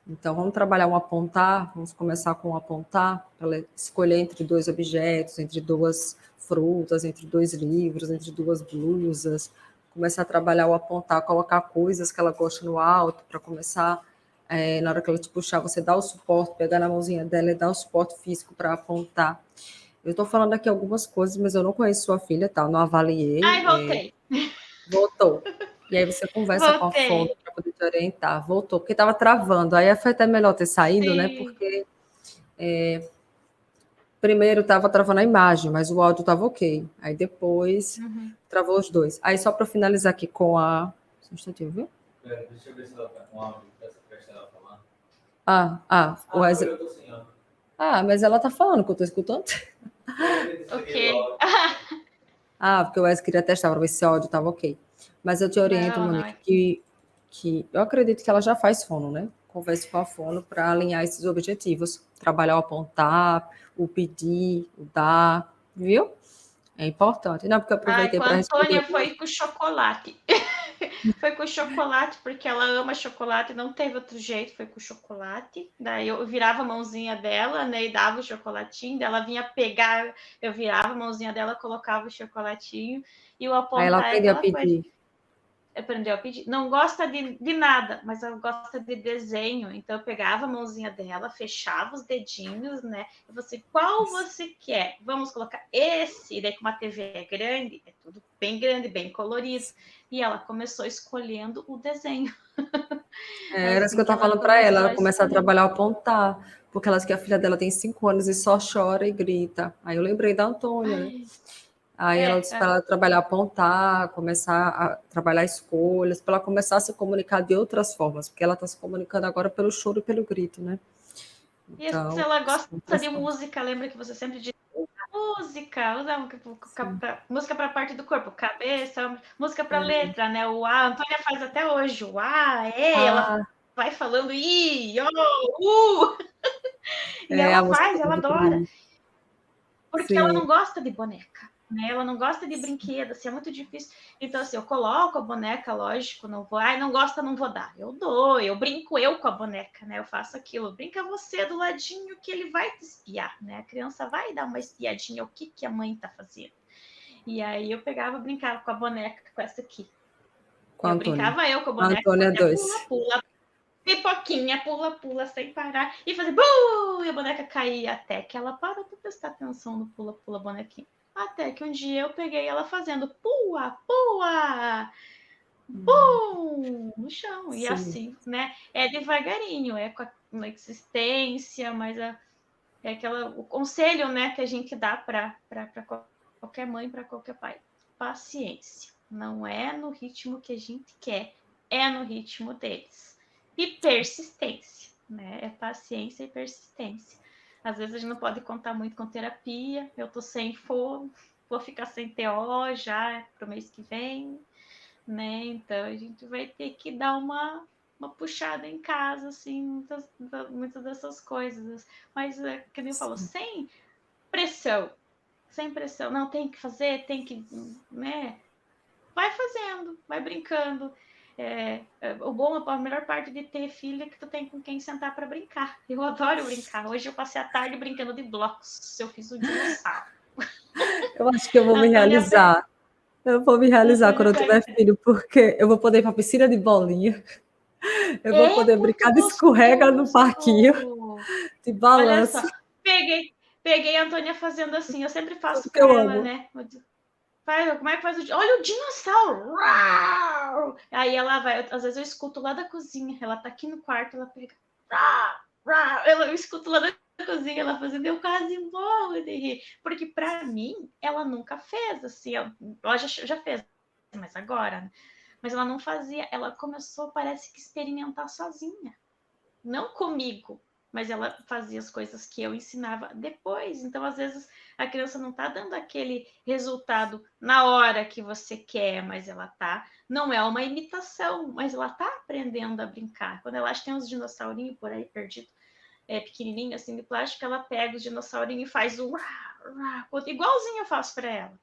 Então, vamos trabalhar um apontar, vamos começar com um apontar, para escolher entre 2 objetos, entre 2 frutas, entre 2 livros, entre 2 blusas, começar a trabalhar o apontar, colocar coisas que ela gosta no alto, para começar, na hora que ela te puxar, você dá o suporte, pegar na mãozinha dela e dar o suporte físico para apontar. Eu estou falando aqui algumas coisas, mas eu não conheço sua filha, tá? Eu não avaliei. Ai, voltei. Voltou. E aí você conversa com a Voltei. fono para poder te orientar. Voltou, porque estava travando. Aí foi até melhor ter saído, né? Sim. Porque primeiro estava travando a imagem, mas o áudio estava ok. Aí depois travou os dois. Aí só para finalizar aqui com a. Só um instantinho, viu? Deixa eu ver se ela está com áudio dessa festa ela falar. O Wesley. Eu tô sem áudio. Mas ela tá falando que eu tô escutando. Ok. Porque o Wesley queria testar para ver se o áudio estava ok. Mas eu te oriento, Não, Monique, que eu acredito que ela já faz fono, né? converse com a fono para alinhar esses objetivos. Trabalhar o apontar, o pedir, o dar, viu? É importante. Não, porque eu Ai, aproveitei com a para responder. Antônia foi com chocolate. Foi com chocolate, porque ela ama chocolate, não teve outro jeito, foi com chocolate. Daí eu virava a mãozinha dela, né, e dava o chocolatinho, daí ela vinha pegar, eu virava a mãozinha dela, colocava o chocolatinho, e o Aí ela apontar é aprendeu a aquela coisa. pedir. Aprendeu a pedir. Não gosta de nada, mas ela gosta de desenho. Então eu pegava a mãozinha dela, fechava os dedinhos, né? E você, qual você quer? Vamos colocar esse. E daí, como a TV é grande, é tudo bem grande, bem colorido. E ela começou escolhendo o desenho. Era isso que Assim eu que estava ela falando para ela, começou ela a começar a escolher. trabalhar o apontar, porque ela diz que a filha dela tem 5 anos e só chora e grita. Aí eu lembrei da Antônia, né? Ai, Aí ela disse para ela trabalhar apontar, começar a trabalhar escolhas, para ela começar a se comunicar de outras formas, porque ela está se comunicando agora pelo choro e pelo grito, né? e se Então, ela gosta de música, lembra que você sempre diz música, música para parte do corpo, cabeça, música para letra, né? O A, a Antônia faz até hoje, o A, ela ah, vai falando I, O, e é a ela música faz, ela do adora, Guri. porque ela Sim, não gosta de boneca, né? Ela não gosta de brinquedo, assim, é muito difícil. Então, assim, eu coloco a boneca, lógico, não vou, ai, não gosta, não vou dar. Eu dou, eu brinco eu com a boneca, né? Eu faço aquilo, brinca você do ladinho que ele vai te espiar, né? A criança vai dar uma espiadinha, o que a mãe tá fazendo. E aí eu pegava, brincava com a boneca, com essa aqui. com a Eu Antônia. brincava eu com a A boneca, Antônia até 2. pula, pipoquinha, pula, sem parar, e fazer e a boneca caía, até que ela parou para prestar atenção no pula, bonequinha. Até que um dia eu peguei ela fazendo pua, pum, no chão. E Sim, assim, né? É devagarinho, é com a existência, mas é o conselho, né, que a gente dá para qualquer mãe, para qualquer pai. Paciência. Não é no ritmo que a gente quer, é no ritmo deles. E persistência, né? É paciência e persistência. Às vezes a gente não pode contar muito com terapia. Eu tô sem fogo, vou ficar sem TO já pro mês que vem, né? Então a gente vai ter que dar uma puxada em casa, assim, muitas dessas coisas. Mas, que nem eu falo, sem pressão. Sem pressão. Não, tem que fazer, tem que, né? Vai fazendo, vai brincando. O bom, a melhor parte de ter filho é que tu tem com quem sentar para brincar. Eu adoro brincar. Hoje eu passei a tarde brincando de blocos. Eu fiz o dinossauro. eu acho que eu vou A me Antônia, realizar. Eu vou me realizar quando Antônia eu tiver pega. filho, porque eu vou poder ir para a piscina de bolinha, eu vou É poder muito brincar de escorrega no parquinho, gostoso. de Olha balanço, só, peguei a Antônia fazendo assim, eu sempre tudo faço que eu para ela, amo. né? Como é que faz o. Olha o dinossauro! Uau! Aí ela vai, às vezes eu escuto lá da cozinha, ela tá aqui no quarto, ela pega. Eu escuto lá da cozinha ela fazendo, eu quase morro de rir. Porque para mim, ela nunca fez assim, ela já fez, mas agora, né? Mas ela não fazia, ela começou, parece que experimentar sozinha. Não comigo, mas ela fazia as coisas que eu ensinava depois. Então, às vezes, a criança não está dando aquele resultado na hora que você quer, mas ela tá. Não é uma imitação, mas ela tá aprendendo a brincar. Quando ela acha que tem uns dinossaurinhos por aí perdido, pequenininho assim de plástico, ela pega os dinossaurinhos e faz o igualzinho eu faço para ela.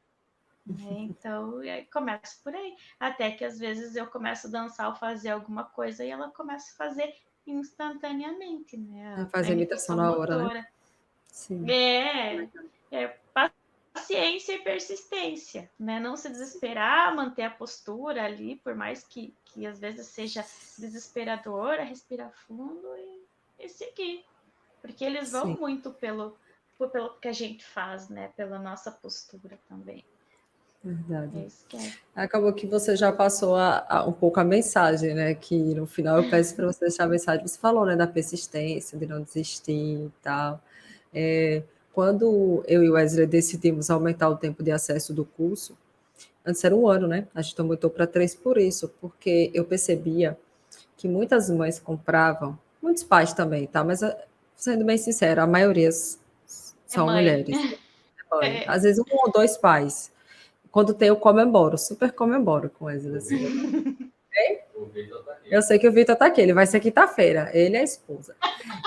Então, começa por aí. Até que às vezes eu começo a dançar ou fazer alguma coisa e ela começa a fazer instantaneamente, né? A Fazer imitação imitação na hora, né? motora. Sim, É paciência e persistência, né? Não se desesperar, manter a postura ali, por mais que às vezes seja desesperadora, respirar fundo e seguir. Porque eles vão sim. muito pelo que a gente faz, né? Pela nossa postura também. Verdade. É isso que é. Acabou que você já passou um pouco a mensagem, né? Que no final eu peço para você deixar a mensagem. Você falou, né, da persistência, de não desistir e tal. Quando eu e o Wesley decidimos aumentar o tempo de acesso do curso, antes era 1 ano, né? A gente aumentou para 3 por isso, porque eu percebia que muitas mães compravam, muitos pais também, tá? Mas, sendo bem sincera, a maioria É são mãe. mulheres. Mãe. É. Às vezes 1 ou 2 pais. Quando tem, eu comemoro, super comemoro com eles. Assim. O Vitor tá aqui. Eu sei que o Vitor está aqui, ele vai ser quinta-feira, ele e a esposa.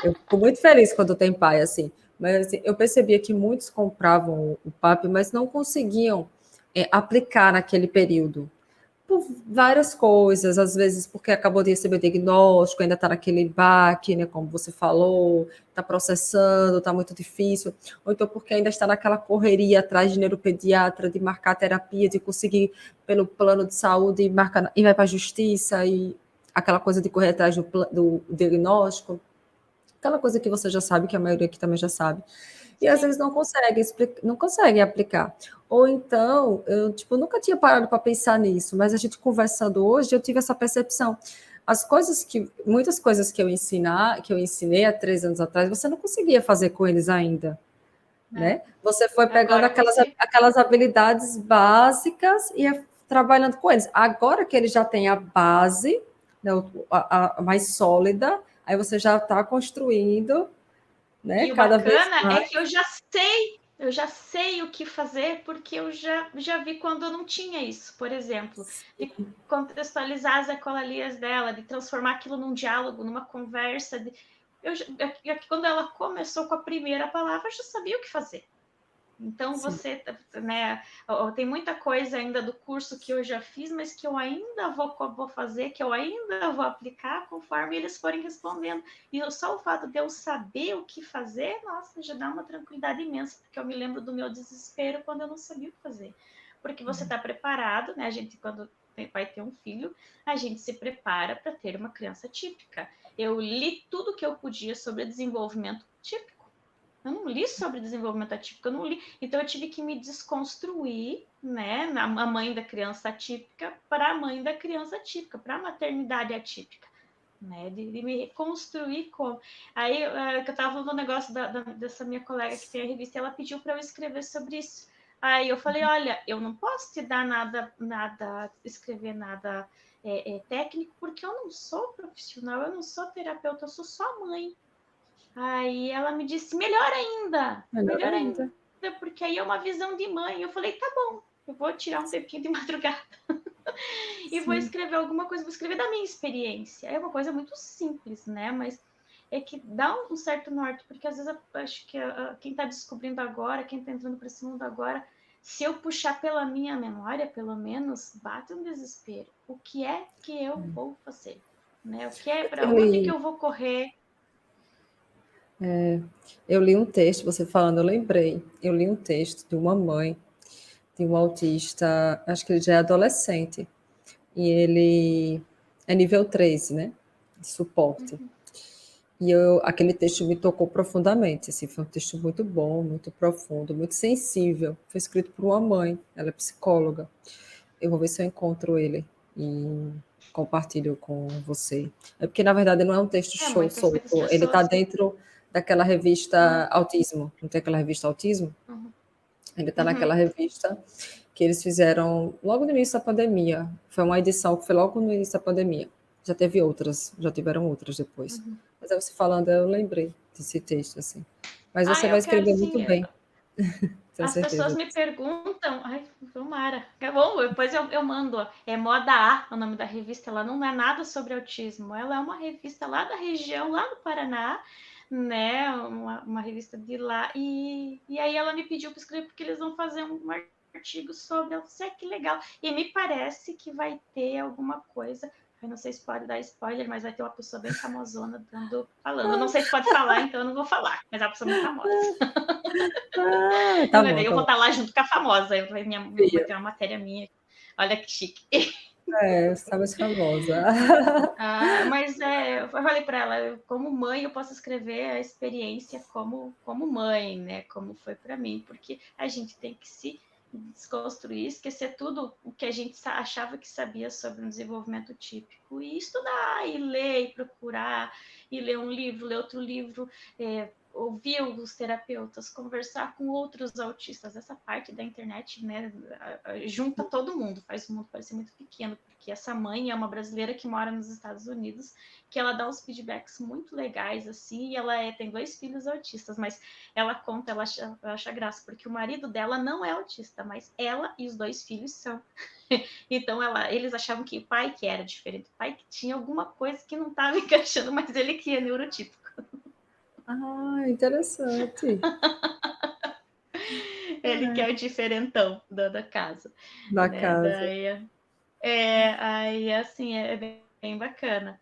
Eu fico muito feliz quando tem pai assim. Mas assim, eu percebia que muitos compravam o PAP, mas não conseguiam aplicar naquele período. Por várias coisas, às vezes porque acabou de receber o diagnóstico, ainda está naquele baque, né, como você falou, está processando, está muito difícil, ou então porque ainda está naquela correria atrás de neuropediatra, de marcar terapia, de conseguir pelo plano de saúde e vai para a justiça, e aquela coisa de correr atrás do diagnóstico, aquela coisa que você já sabe, que a maioria aqui também já sabe, e às vezes não consegue aplicar. Ou então, eu tipo, nunca tinha parado para pensar nisso, mas a gente conversando hoje, eu tive essa percepção. Muitas coisas que eu ensinei há 3 anos atrás, você não conseguia fazer com eles ainda, né? Você foi pegando aquelas habilidades básicas e ia trabalhando com eles. Agora que eles já têm a base, né, a mais sólida, aí você já está construindo, né? E o Cada vez bacana mais. é que eu já sei o que fazer, porque eu já vi quando eu não tinha isso, por exemplo, de contextualizar as ecolalias dela, de transformar aquilo num diálogo, numa conversa. Quando ela começou com a primeira palavra, eu já sabia o que fazer. Então, você, né, tem muita coisa ainda do curso que eu já fiz, mas que eu ainda vou fazer, que eu ainda vou aplicar conforme eles forem respondendo. E só o fato de eu saber o que fazer, nossa, já dá uma tranquilidade imensa, porque eu me lembro do meu desespero quando eu não sabia o que fazer. Porque você está preparado, né? A gente, quando vai ter um filho, a gente se prepara para ter uma criança típica. Eu li tudo que eu podia sobre desenvolvimento típico. Eu não li sobre desenvolvimento atípico, eu não li. Então, eu tive que me desconstruir, né, a mãe da criança atípica para a mãe da criança atípica, para a maternidade atípica, né, de me reconstruir como. Aí, que eu estava falando do negócio dessa minha colega que tem a revista, ela pediu para eu escrever sobre isso. Aí eu falei, olha, eu não posso te dar escrever nada técnico, porque eu não sou profissional, eu não sou terapeuta, eu sou só mãe. Aí ela me disse, melhor ainda, porque aí é uma visão de mãe. Eu falei, tá bom, eu vou tirar um tempinho de madrugada e vou escrever alguma coisa, vou escrever da minha experiência. É uma coisa muito simples, né? Mas é que dá um certo norte, porque às vezes eu acho que quem está descobrindo agora, quem está entrando para esse mundo agora, se eu puxar pela minha memória, pelo menos, bate um desespero. O que é que eu vou fazer? Né? O que é, para onde que eu vou correr? Eu li um texto, você falando, eu lembrei. Eu li um texto de uma mãe, de um autista, acho que ele já é adolescente, e ele é nível 13, né? De suporte. E aquele texto me tocou profundamente, assim, foi um texto muito bom, muito profundo, muito sensível. Foi escrito por uma mãe, ela é psicóloga. Eu vou ver se eu encontro ele e compartilho com você. É porque, na verdade, não é um texto Muitas solto, ele está pessoas. dentro daquela revista Autismo, não tem aquela revista Autismo? Ele está naquela revista que eles fizeram logo no início da pandemia. Foi uma edição que foi logo no início da pandemia. Já teve outras, já tiveram outras depois. Mas aí você falando, eu lembrei desse texto, assim. Mas você vai Eu quero escrever muito sim. bem, tenho As pessoas certeza. me perguntam, ai, tomara. É bom, depois eu mando. É Moda A, o nome da revista. Ela não é nada sobre autismo. Ela é uma revista lá da região, lá do Paraná, né? Uma revista de lá. E aí ela me pediu para escrever, porque eles vão fazer um artigo sobre. Eu disse, que legal. E me parece que vai ter alguma coisa. Eu não sei se pode dar spoiler, mas vai ter uma pessoa bem famosona falando. Eu não sei se pode falar, então eu não vou falar. Mas é uma pessoa muito famosa. Tá bom, Eu tá vou bom. estar lá junto com a famosa. Vai ter uma matéria minha. Olha que chique. Você está mais famosa. Mas eu falei para ela, como mãe, eu posso escrever a experiência como mãe, né? Como foi para mim, porque a gente tem que se desconstruir, esquecer tudo o que a gente achava que sabia sobre um desenvolvimento típico e estudar, e ler, e procurar, e ler um livro, ler outro livro, ouvir os terapeutas, conversar com outros autistas, essa parte da internet, né, junta todo mundo, faz o mundo parecer muito pequeno, porque essa mãe é uma brasileira que mora nos Estados Unidos, que ela dá uns feedbacks muito legais, assim, e ela tem 2 filhos autistas, mas ela conta, ela acha graça, porque o marido dela não é autista, mas ela e os 2 filhos são. Então eles achavam que o pai que era diferente, o pai que tinha alguma coisa que não estava encaixando, mas ele que é neurotípico. Ah, interessante. Ele que é o diferentão da casa. Da Né? casa. Daí, aí assim, é bem bacana.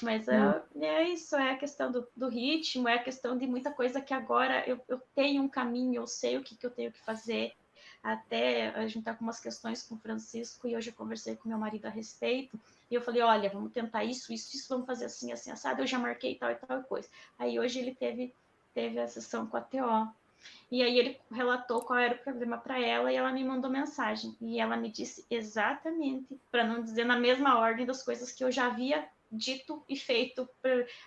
Mas é isso, é a questão do ritmo, é a questão de muita coisa que agora eu tenho um caminho, eu sei o que eu tenho que fazer. Até a gente tá com umas questões com o Francisco e hoje eu conversei com meu marido a respeito e eu falei, olha, vamos tentar isso, vamos fazer assim, assim, assado, eu já marquei tal e tal coisa. Aí hoje ele teve a sessão com a TO e aí ele relatou qual era o problema para ela e ela me mandou mensagem e ela me disse exatamente, para não dizer na mesma ordem das coisas que eu já havia dito e feito.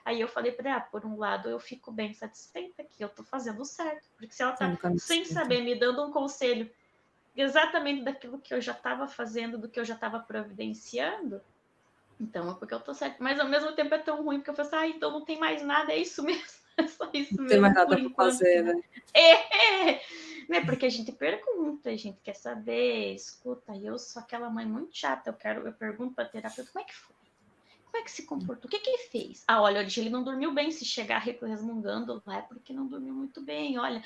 Aí eu falei para ela, por um lado eu fico bem satisfeita que eu estou fazendo certo, porque se ela está sem saber me dando um conselho exatamente daquilo que eu já estava fazendo, do que eu já estava providenciando, então é porque eu tô certo. Mas ao mesmo tempo é tão ruim, porque eu falo assim, então não tem mais nada, é isso mesmo, é só isso Não tem mais mesmo nada por para enquanto. fazer, né? Né? Porque a gente pergunta, a gente quer saber, escuta, e eu sou aquela mãe muito chata, eu pergunto para terapeuta, como é que foi? Como é que se comportou? O que ele fez? Ah, olha, hoje ele não dormiu bem. Se chegar resmungando, é porque não dormiu muito bem. Olha,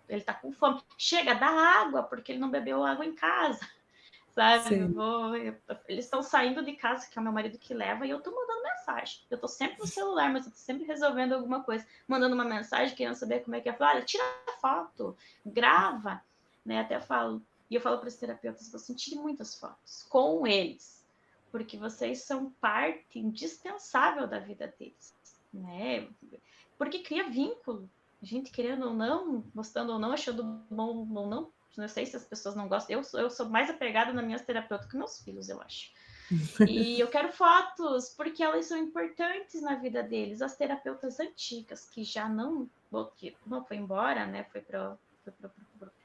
ele tá com fome. Chega, dá água, porque ele não bebeu água em casa. Sabe? Eles estão saindo de casa, que é o meu marido que leva, e eu tô mandando mensagem. Eu tô sempre no celular, mas eu tô sempre resolvendo alguma coisa. Mandando uma mensagem, querendo saber como é que é. Olha, tira foto, grava. Né? Até falo. E eu falo para os terapeutas, vou sentir muitas fotos com eles porque vocês são parte indispensável da vida deles, né? Porque cria vínculo. A gente querendo ou não, gostando ou não, achando bom ou não, não sei se as pessoas não gostam. Eu sou mais apegada nas minhas terapeutas que meus filhos, eu acho. E eu quero fotos, porque elas são importantes na vida deles. As terapeutas antigas, que já não foi embora, né? Foi para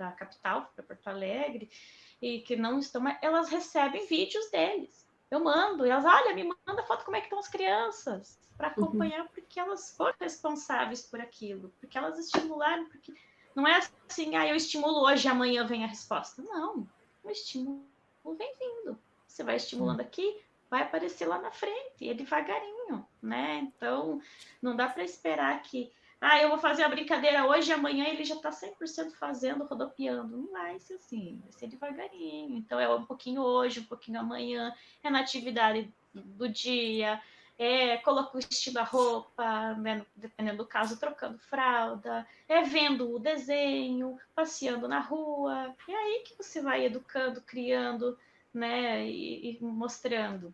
a capital, para Porto Alegre, e que não estão mais, elas recebem vídeos deles. Eu mando, e elas, olha, me manda foto como é que estão as crianças, para acompanhar, porque elas foram responsáveis por aquilo, porque elas estimularam, porque não é assim, eu estimulo hoje, amanhã vem a resposta. Não, o estímulo vem vindo. Você vai estimulando aqui, vai aparecer lá na frente, é devagarinho, né? Então, não dá para esperar que eu vou fazer a brincadeira hoje e amanhã ele já está 100% fazendo, rodopiando. Não vai ser assim, vai ser devagarinho. Então, é um pouquinho hoje, um pouquinho amanhã, é na atividade do dia, coloca o estilo da roupa, né, dependendo do caso, trocando fralda, vendo o desenho, passeando na rua. É aí que você vai educando, criando, né, e mostrando.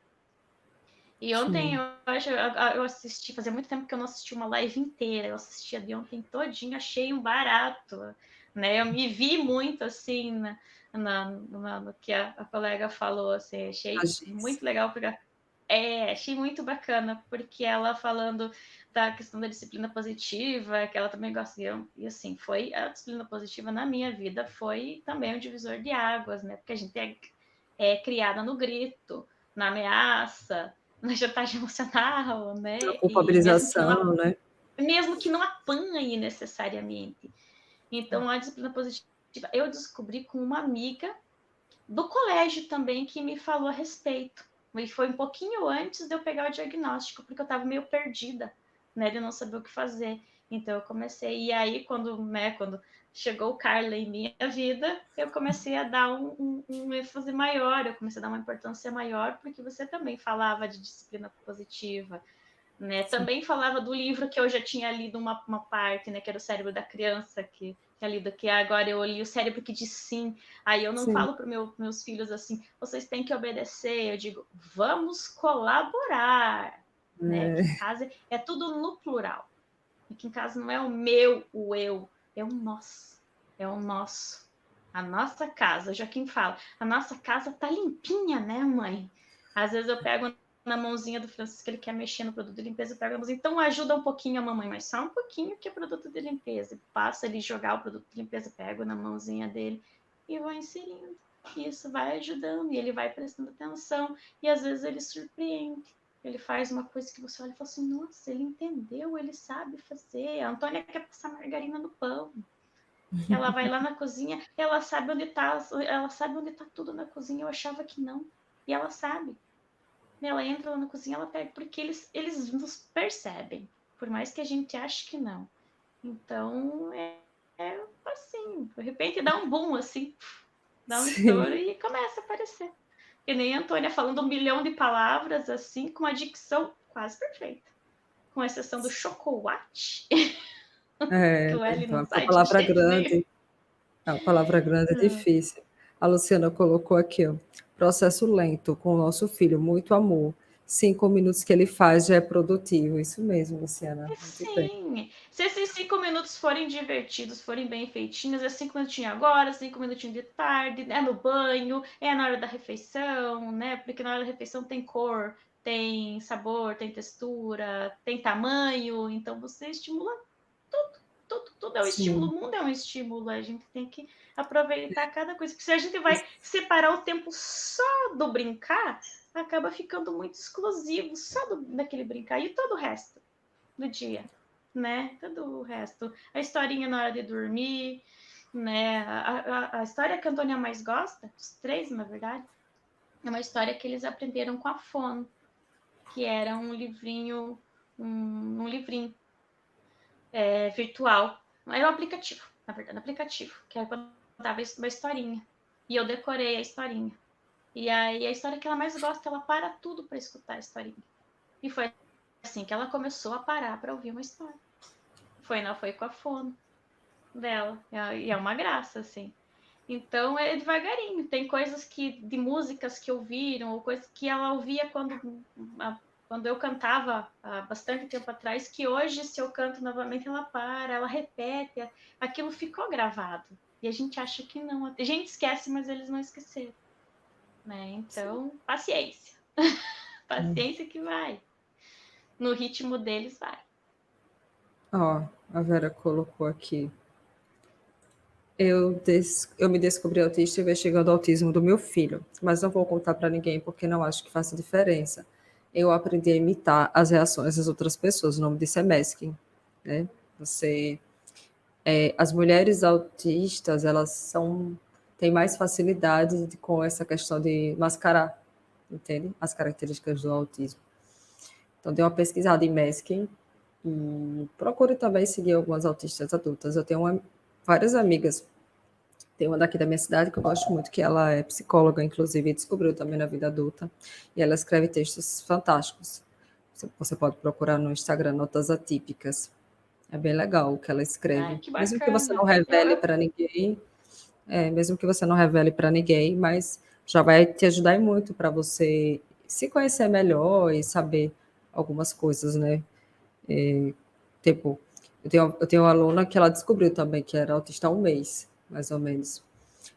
E ontem eu assisti, fazia muito tempo que eu não assisti uma live inteira, eu assistia de ontem todinho, achei um barato, né? Eu me vi muito assim no que a colega falou, assim, achei muito legal, porque achei muito bacana, porque ela falando da questão da disciplina positiva, que ela também gosta, e assim, foi a disciplina positiva na minha vida, foi também um divisor de águas, né? Porque a gente é criada no grito, na ameaça, na chantagem emocional, né? A culpabilização, né? Mesmo que não apanhe necessariamente. Então, a disciplina positiva eu descobri com uma amiga do colégio também que me falou a respeito. E foi um pouquinho antes de eu pegar o diagnóstico, porque eu estava meio perdida, né, de não saber o que fazer. Então eu comecei, e aí quando chegou o Carla em minha vida, eu comecei a dar um ênfase maior, eu comecei a dar uma importância maior, porque você também falava de disciplina positiva, né? Também falava do livro que eu já tinha lido uma parte, né? Que era o Cérebro da Criança, que lido, que agora eu li o Cérebro que diz sim. Aí eu não falo para meus filhos assim, vocês têm que obedecer. Eu digo, vamos colaborar, né? Que em casa é tudo no plural. E que em casa não é o meu, o eu, é o nosso. É o nosso. A nossa casa. O Joaquim fala, a nossa casa tá limpinha, né, mãe? Às vezes eu pego na mãozinha do Francisco, ele quer mexer no produto de limpeza, pega a mãozinha. Então ajuda um pouquinho a mamãe, mas só um pouquinho que é produto de limpeza. Passa ele jogar o produto de limpeza, pego na mãozinha dele e vou inserindo. Isso vai ajudando e ele vai prestando atenção e às vezes ele surpreende. Ele faz uma coisa que você olha e fala assim, nossa, ele entendeu, ele sabe fazer. A Antônia quer passar margarina no pão. Ela vai lá na cozinha, ela sabe onde tá tudo na cozinha. Eu achava que não. E ela sabe. Ela entra lá na cozinha, ela pega, porque eles nos percebem, por mais que a gente ache que não. Então, é assim, de repente dá um boom, assim, dá um estouro e começa a aparecer. Que nem a Antônia falando 1 milhão de palavras, assim, com uma dicção quase perfeita. Com exceção do chocolate, que o L Então, não a sai de palavra jeito nenhum. grande, a palavra grande é difícil. A Luciana colocou aqui, ó, processo lento com o nosso filho, muito amor. 5 minutos que ele faz já é produtivo. Isso mesmo, Luciana. Muito bem. Sim, se esses 5 minutos forem divertidos, forem bem feitinhos, é 5 minutinhos agora, 5 minutinhos de tarde, é no banho, é na hora da refeição, né? Porque na hora da refeição tem cor, tem sabor, tem textura, tem tamanho, então você estimula tudo é um estímulo, Sim, o mundo é um estímulo, a gente tem que aproveitar cada coisa, porque se a gente vai separar o tempo só do brincar, acaba ficando muito exclusivo só daquele brincar e todo o resto do dia, né? Todo o resto. A historinha na hora de dormir, né? A história que a Antônia mais gosta, os 3, na verdade, é uma história que eles aprenderam com a Fono, que era um livrinho, um livrinho virtual. Era um aplicativo, na verdade, um aplicativo, que era quando dava uma historinha. E eu decorei a historinha. E aí a história que ela mais gosta, ela para tudo para escutar a historinha. E foi assim que ela começou a parar para ouvir uma história. Foi com a fono dela. E é uma graça, assim. Então é devagarinho. Tem coisas de músicas que ouviram, ou coisas que ela ouvia quando eu cantava há bastante tempo atrás, que hoje, se eu canto novamente, ela para, ela repete. Aquilo ficou gravado. E a gente acha que não. A gente esquece, mas eles não esqueceram. Né? Então, paciência. Paciência que vai. No ritmo deles, vai. ó, a Vera colocou aqui. Eu me descobri autista investigando o autismo do meu filho, mas não vou contar para ninguém porque não acho que faça diferença. Eu aprendi a imitar as reações das outras pessoas. O nome disso é masking, né? As mulheres autistas, têm mais facilidade com essa questão de mascarar, entende? As características do autismo. Então, dei uma pesquisada em masking e procure também seguir algumas autistas adultas. Eu tenho várias amigas. Tem uma daqui da minha cidade que eu gosto muito, que ela é psicóloga, inclusive, e descobriu também na vida adulta. E ela escreve textos fantásticos. Você pode procurar no Instagram Notas Atípicas. É bem legal o que ela escreve. Ai, que Mesmo que você não bacana. revele para ninguém, mesmo que você não revele para ninguém, mas já vai te ajudar muito para você se conhecer melhor e saber algumas coisas, né? Tipo, eu tenho uma aluna que ela descobriu também que era autista há um mês, mais ou menos.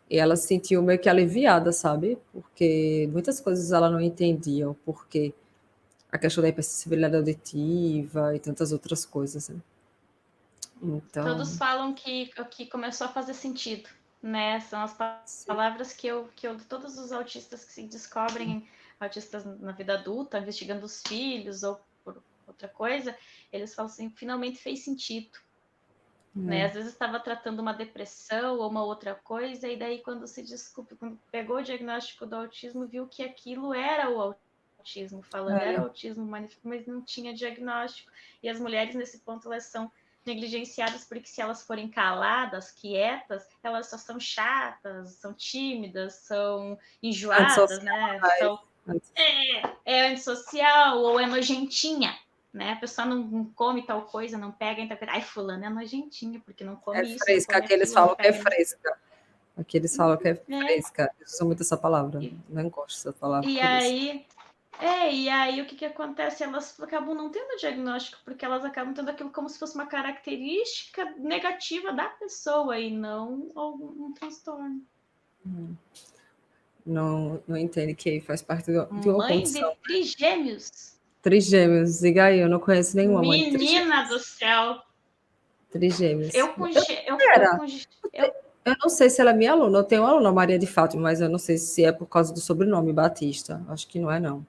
E ela se sentiu meio que aliviada, sabe? Porque muitas coisas ela não entendia, porque a questão da hipersensibilidade auditiva e tantas outras coisas, né? Então, Todos falam que começou a fazer sentido, né? São as sim, palavras que todos os autistas que se descobrem autistas na vida adulta, investigando os filhos ou por outra coisa, eles falam assim, finalmente fez sentido, né? Às vezes estava tratando uma depressão ou uma outra coisa, e daí quando quando pegou o diagnóstico do autismo, viu que aquilo era o autismo falando, era o autismo manifesto, mas não tinha diagnóstico. E as mulheres nesse ponto elas são negligenciadas porque se elas forem caladas, quietas, elas só são chatas, são tímidas, são enjoadas, né? São antissocial ou é nojentinha, né? A pessoa não come tal coisa, não pega, então, ai, fulano é nojentinha, porque não é come isso, não fresca, come aqui eles aquilo, não falam que é pega nisso. fresca. Aqui eles falam que é É, fresca. Eu uso muito essa palavra. e, Não gosto dessa palavra e por isso. aí, o que acontece? Elas acabam não tendo diagnóstico, porque elas acabam tendo aquilo como se fosse uma característica negativa da pessoa e não algum um transtorno. não entende que faz parte de uma Mãe de condição. trigêmeos. Trigêmeos, diga aí, eu não conheço nenhuma mãe de Menina trigêmeos. do céu. Trigêmeos. Eu com Eu, gê- eu era, com gê- eu eu não sei se ela é minha aluna, eu tenho uma aluna, Maria de Fátima, mas eu não sei se é por causa do sobrenome Batista. Acho que não é, não.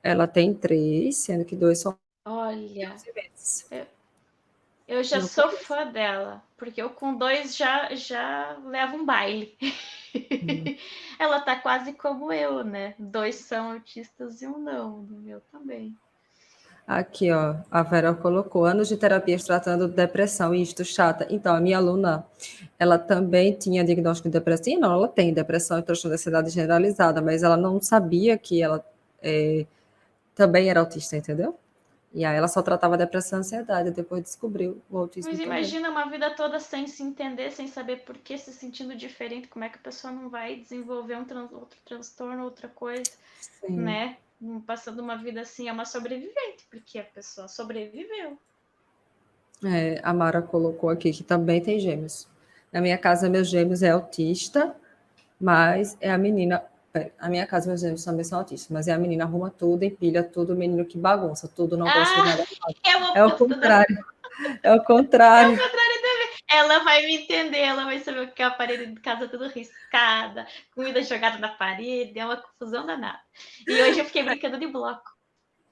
Ela tem 3, sendo que 2 são olha, 11 meses. eu já Não sou conheço. fã dela, porque eu com 2 já levo um baile. Ela tá quase como eu, né? 2 são autistas e um não, no meu também. Aqui, ó, a Vera colocou anos de terapias tratando de depressão, e isto chata. Então, a minha aluna, ela também tinha diagnóstico de depressão. Sim, não, ela tem depressão e transtorno de ansiedade generalizada, mas ela não sabia que ela também era autista, entendeu? E aí ela só tratava depressão e ansiedade, depois descobriu o autismo Mas também. imagina uma vida toda sem se entender, sem saber por que, se sentindo diferente, como é que a pessoa não vai desenvolver outro transtorno, outra coisa, Sim. né? Passando uma vida assim, é uma sobrevivente, porque a pessoa sobreviveu. A Mara colocou aqui que também tem gêmeos. Na minha casa, meus gêmeos é autista, mas é a menina. A minha casa, meus gêmeos também são autistas, mas é a menina arruma tudo, empilha tudo, o menino que bagunça tudo, não gosta de Ah, nada. é o É o oposto da. contrário. É o É o contrário. contrário também. Ela vai me entender, ela vai saber o que é a parede de casa tudo riscada, comida jogada na parede, é uma confusão danada. E hoje eu fiquei brincando de bloco.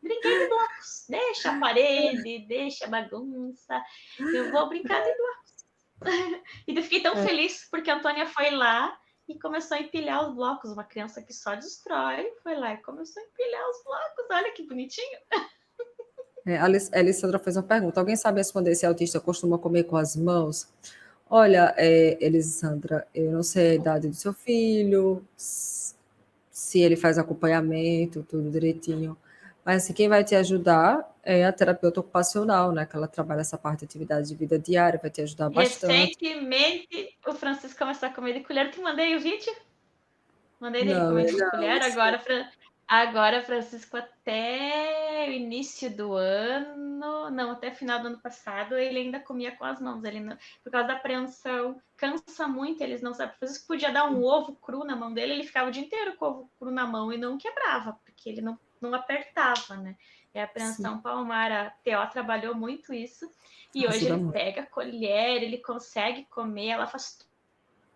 Brinquei de blocos. Deixa a parede, deixa a bagunça. Eu vou brincar de blocos. E eu fiquei tão feliz porque a Antônia foi lá e começou a empilhar os blocos. Uma criança que só destrói foi lá e começou a empilhar os blocos. Olha que bonitinho. A Alessandra fez uma pergunta. Alguém sabe responder se autista costuma comer com as mãos? Olha, Elisandra, eu não sei a idade do seu filho, se ele faz acompanhamento, tudo direitinho. Mas assim, quem vai te ajudar é a terapeuta ocupacional, né? Que ela trabalha essa parte de atividade de vida diária, vai te ajudar bastante. Recentemente, o Francisco começou a comer de colher. Eu te mandei o vídeo? Mandei dele Não, comendo de não, colher. Agora, Francisco, até o início do ano, não, até o final do ano passado, ele ainda comia com as mãos. Ele não, por causa da apreensão, cansa muito, eles não sabem. Francisco podia dar um ovo cru na mão dele, ele ficava o dia inteiro com o ovo cru na mão e não quebrava, porque ele não apertava, né? É a sim, apreensão palmar. A TO trabalhou muito isso. E hoje ajuda ele muito. pega a colher, ele consegue comer, ela faz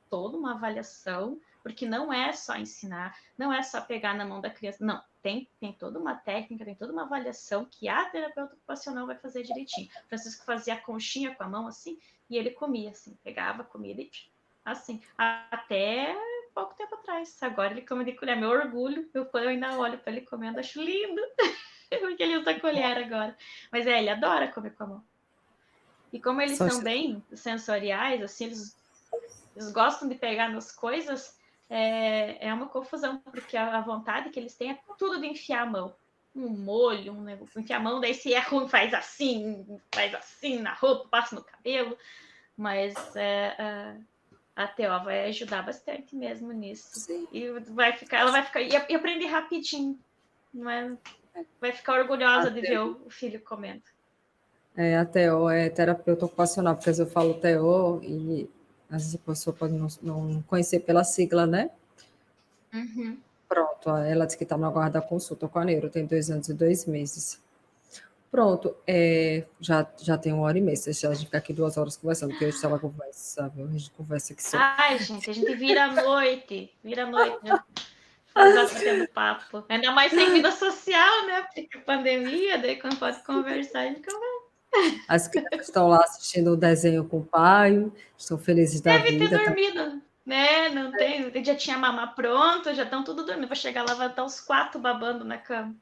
toda uma avaliação, porque não é só ensinar, não é só pegar na mão da criança, não, tem toda uma técnica, tem toda uma avaliação que a terapeuta ocupacional vai fazer direitinho. O Francisco fazia a conchinha com a mão assim, e ele comia assim, pegava a comida e assim, até pouco tempo atrás. Agora ele come de colher, meu orgulho, eu ainda olho para ele comendo, acho lindo, porque ele usa colher agora. Mas ele adora comer com a mão. E como eles Só são bem sensoriais, assim, eles gostam de pegar nas coisas, é uma confusão, porque a vontade que eles têm é tudo de enfiar a mão. Um molho, um negócio, enfiar a mão, daí se é ruim, faz assim na roupa, passa no cabelo. Mas a Teó vai ajudar bastante mesmo nisso. sim. E ela vai ficar, e aprende rapidinho. Não é? Vai ficar orgulhosa de ver o filho comendo. A TO é terapeuta ocupacional, porque eu falo TO e às vezes a pessoa pode não conhecer pela sigla, né? Uhum. Pronto, ela disse que está no aguardo da consulta com a neuro, tem 2 anos e 2 meses. Pronto, já tem 1 hora e meia, se a gente ficar aqui 2 horas conversando, porque hoje ela conversa, sabe? A gente conversa que só. Ai, gente, a gente vira a noite, né? Batendo papo. Ainda mais sem vida social, né? Porque pandemia, daí quando pode conversar, a gente conversa. As crianças estão lá assistindo o desenho com o pai, estão felizes da Deve ter vida. dormido, né? Não tem. Já tinha mamar pronto, já estão tudo dormindo. Vai chegar lá, vai estar os 4 babando na cama.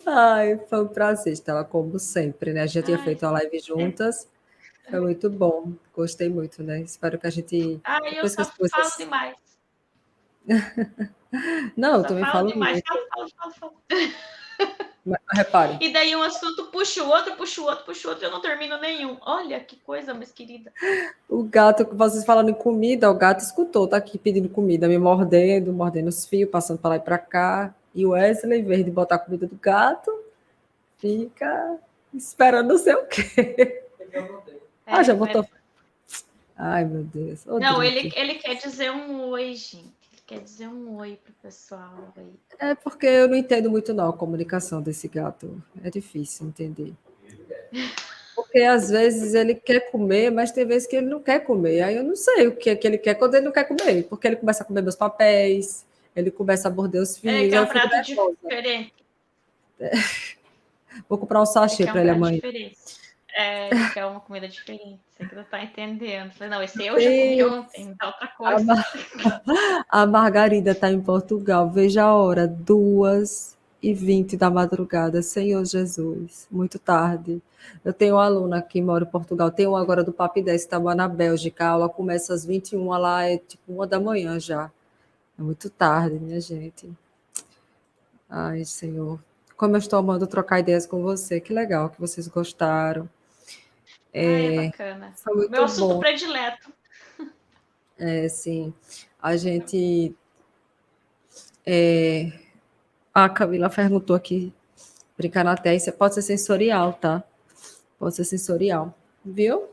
Ai, foi um prazer estar lá, como sempre, né? A gente já tinha Ai, feito a live juntas, foi muito bom, gostei muito, né? Espero que a gente, ai, eu depois que só as falo coisas. demais. Não, eu Só também falo falo demais. muito, Falo. mas repare, E daí um assunto puxa o outro, eu não termino nenhum. Olha que coisa mais querida. o gato, que vocês falando em comida, o gato escutou, tá aqui pedindo comida, me mordendo os fios, passando para lá e para cá. E o Wesley, em vez de botar a comida do gato, fica esperando não sei o quê. Ah, já botou. Ai, meu Deus. Ô, Não, Drake. ele quer dizer um oi, gente. Ele quer dizer um oi pro pessoal aí. É porque eu não entendo muito não a comunicação desse gato. É difícil entender. Porque às vezes ele quer comer, mas tem vezes que ele não quer comer. Aí eu não sei o que é que ele quer quando ele não quer comer. Porque ele começa a comer meus papéis, ele começa a morder os Ele fios, quer aí um eu fico prato nervosa. diferente. Vou comprar um Ele sachê quer um para ele prato amanhã. diferente. É, ele quer uma comida diferente. Você que não tá entendendo. Falei, não, esse eu já comi Tem ontem, me dá outra a, coisa. a Margarida está em Portugal. Veja a hora, 2h20 da madrugada. Senhor Jesus, muito tarde. Eu tenho uma aluna que mora em Portugal, tem uma agora do Papo 10, que estava na Bélgica. A aula começa às 21 lá, é tipo 1 da manhã já. É muito tarde, minha gente. Ai, Senhor. Como eu estou amando trocar ideias com você. Que legal que vocês gostaram. Ah, é bacana. Foi Meu muito assunto bom. predileto. É, sim. A gente. A Camila perguntou aqui, brincar na testa, pode ser sensorial, tá? Pode ser sensorial. Viu?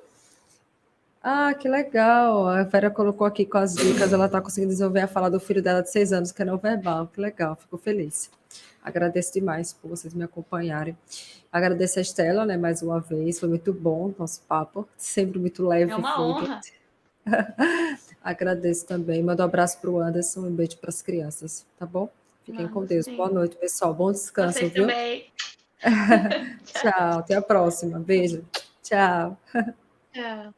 Ah, que legal. A Vera colocou aqui com as dicas, ela está conseguindo desenvolver a fala do filho dela de 6 anos, que é não verbal. Que legal, fico feliz. Agradeço demais por vocês me acompanharem. Agradeço a Estela, né, mais uma vez. Foi muito bom o nosso papo, sempre muito leve É e uma fluido. honra. Agradeço também. Mando um abraço para o Anderson, um beijo para as crianças, tá bom? Fiquem com Manda Deus. Boa sim. noite, pessoal. Bom descanso, Vocês viu? também. Tchau. Tchau, até a próxima. Beijo. Tchau. Tchau.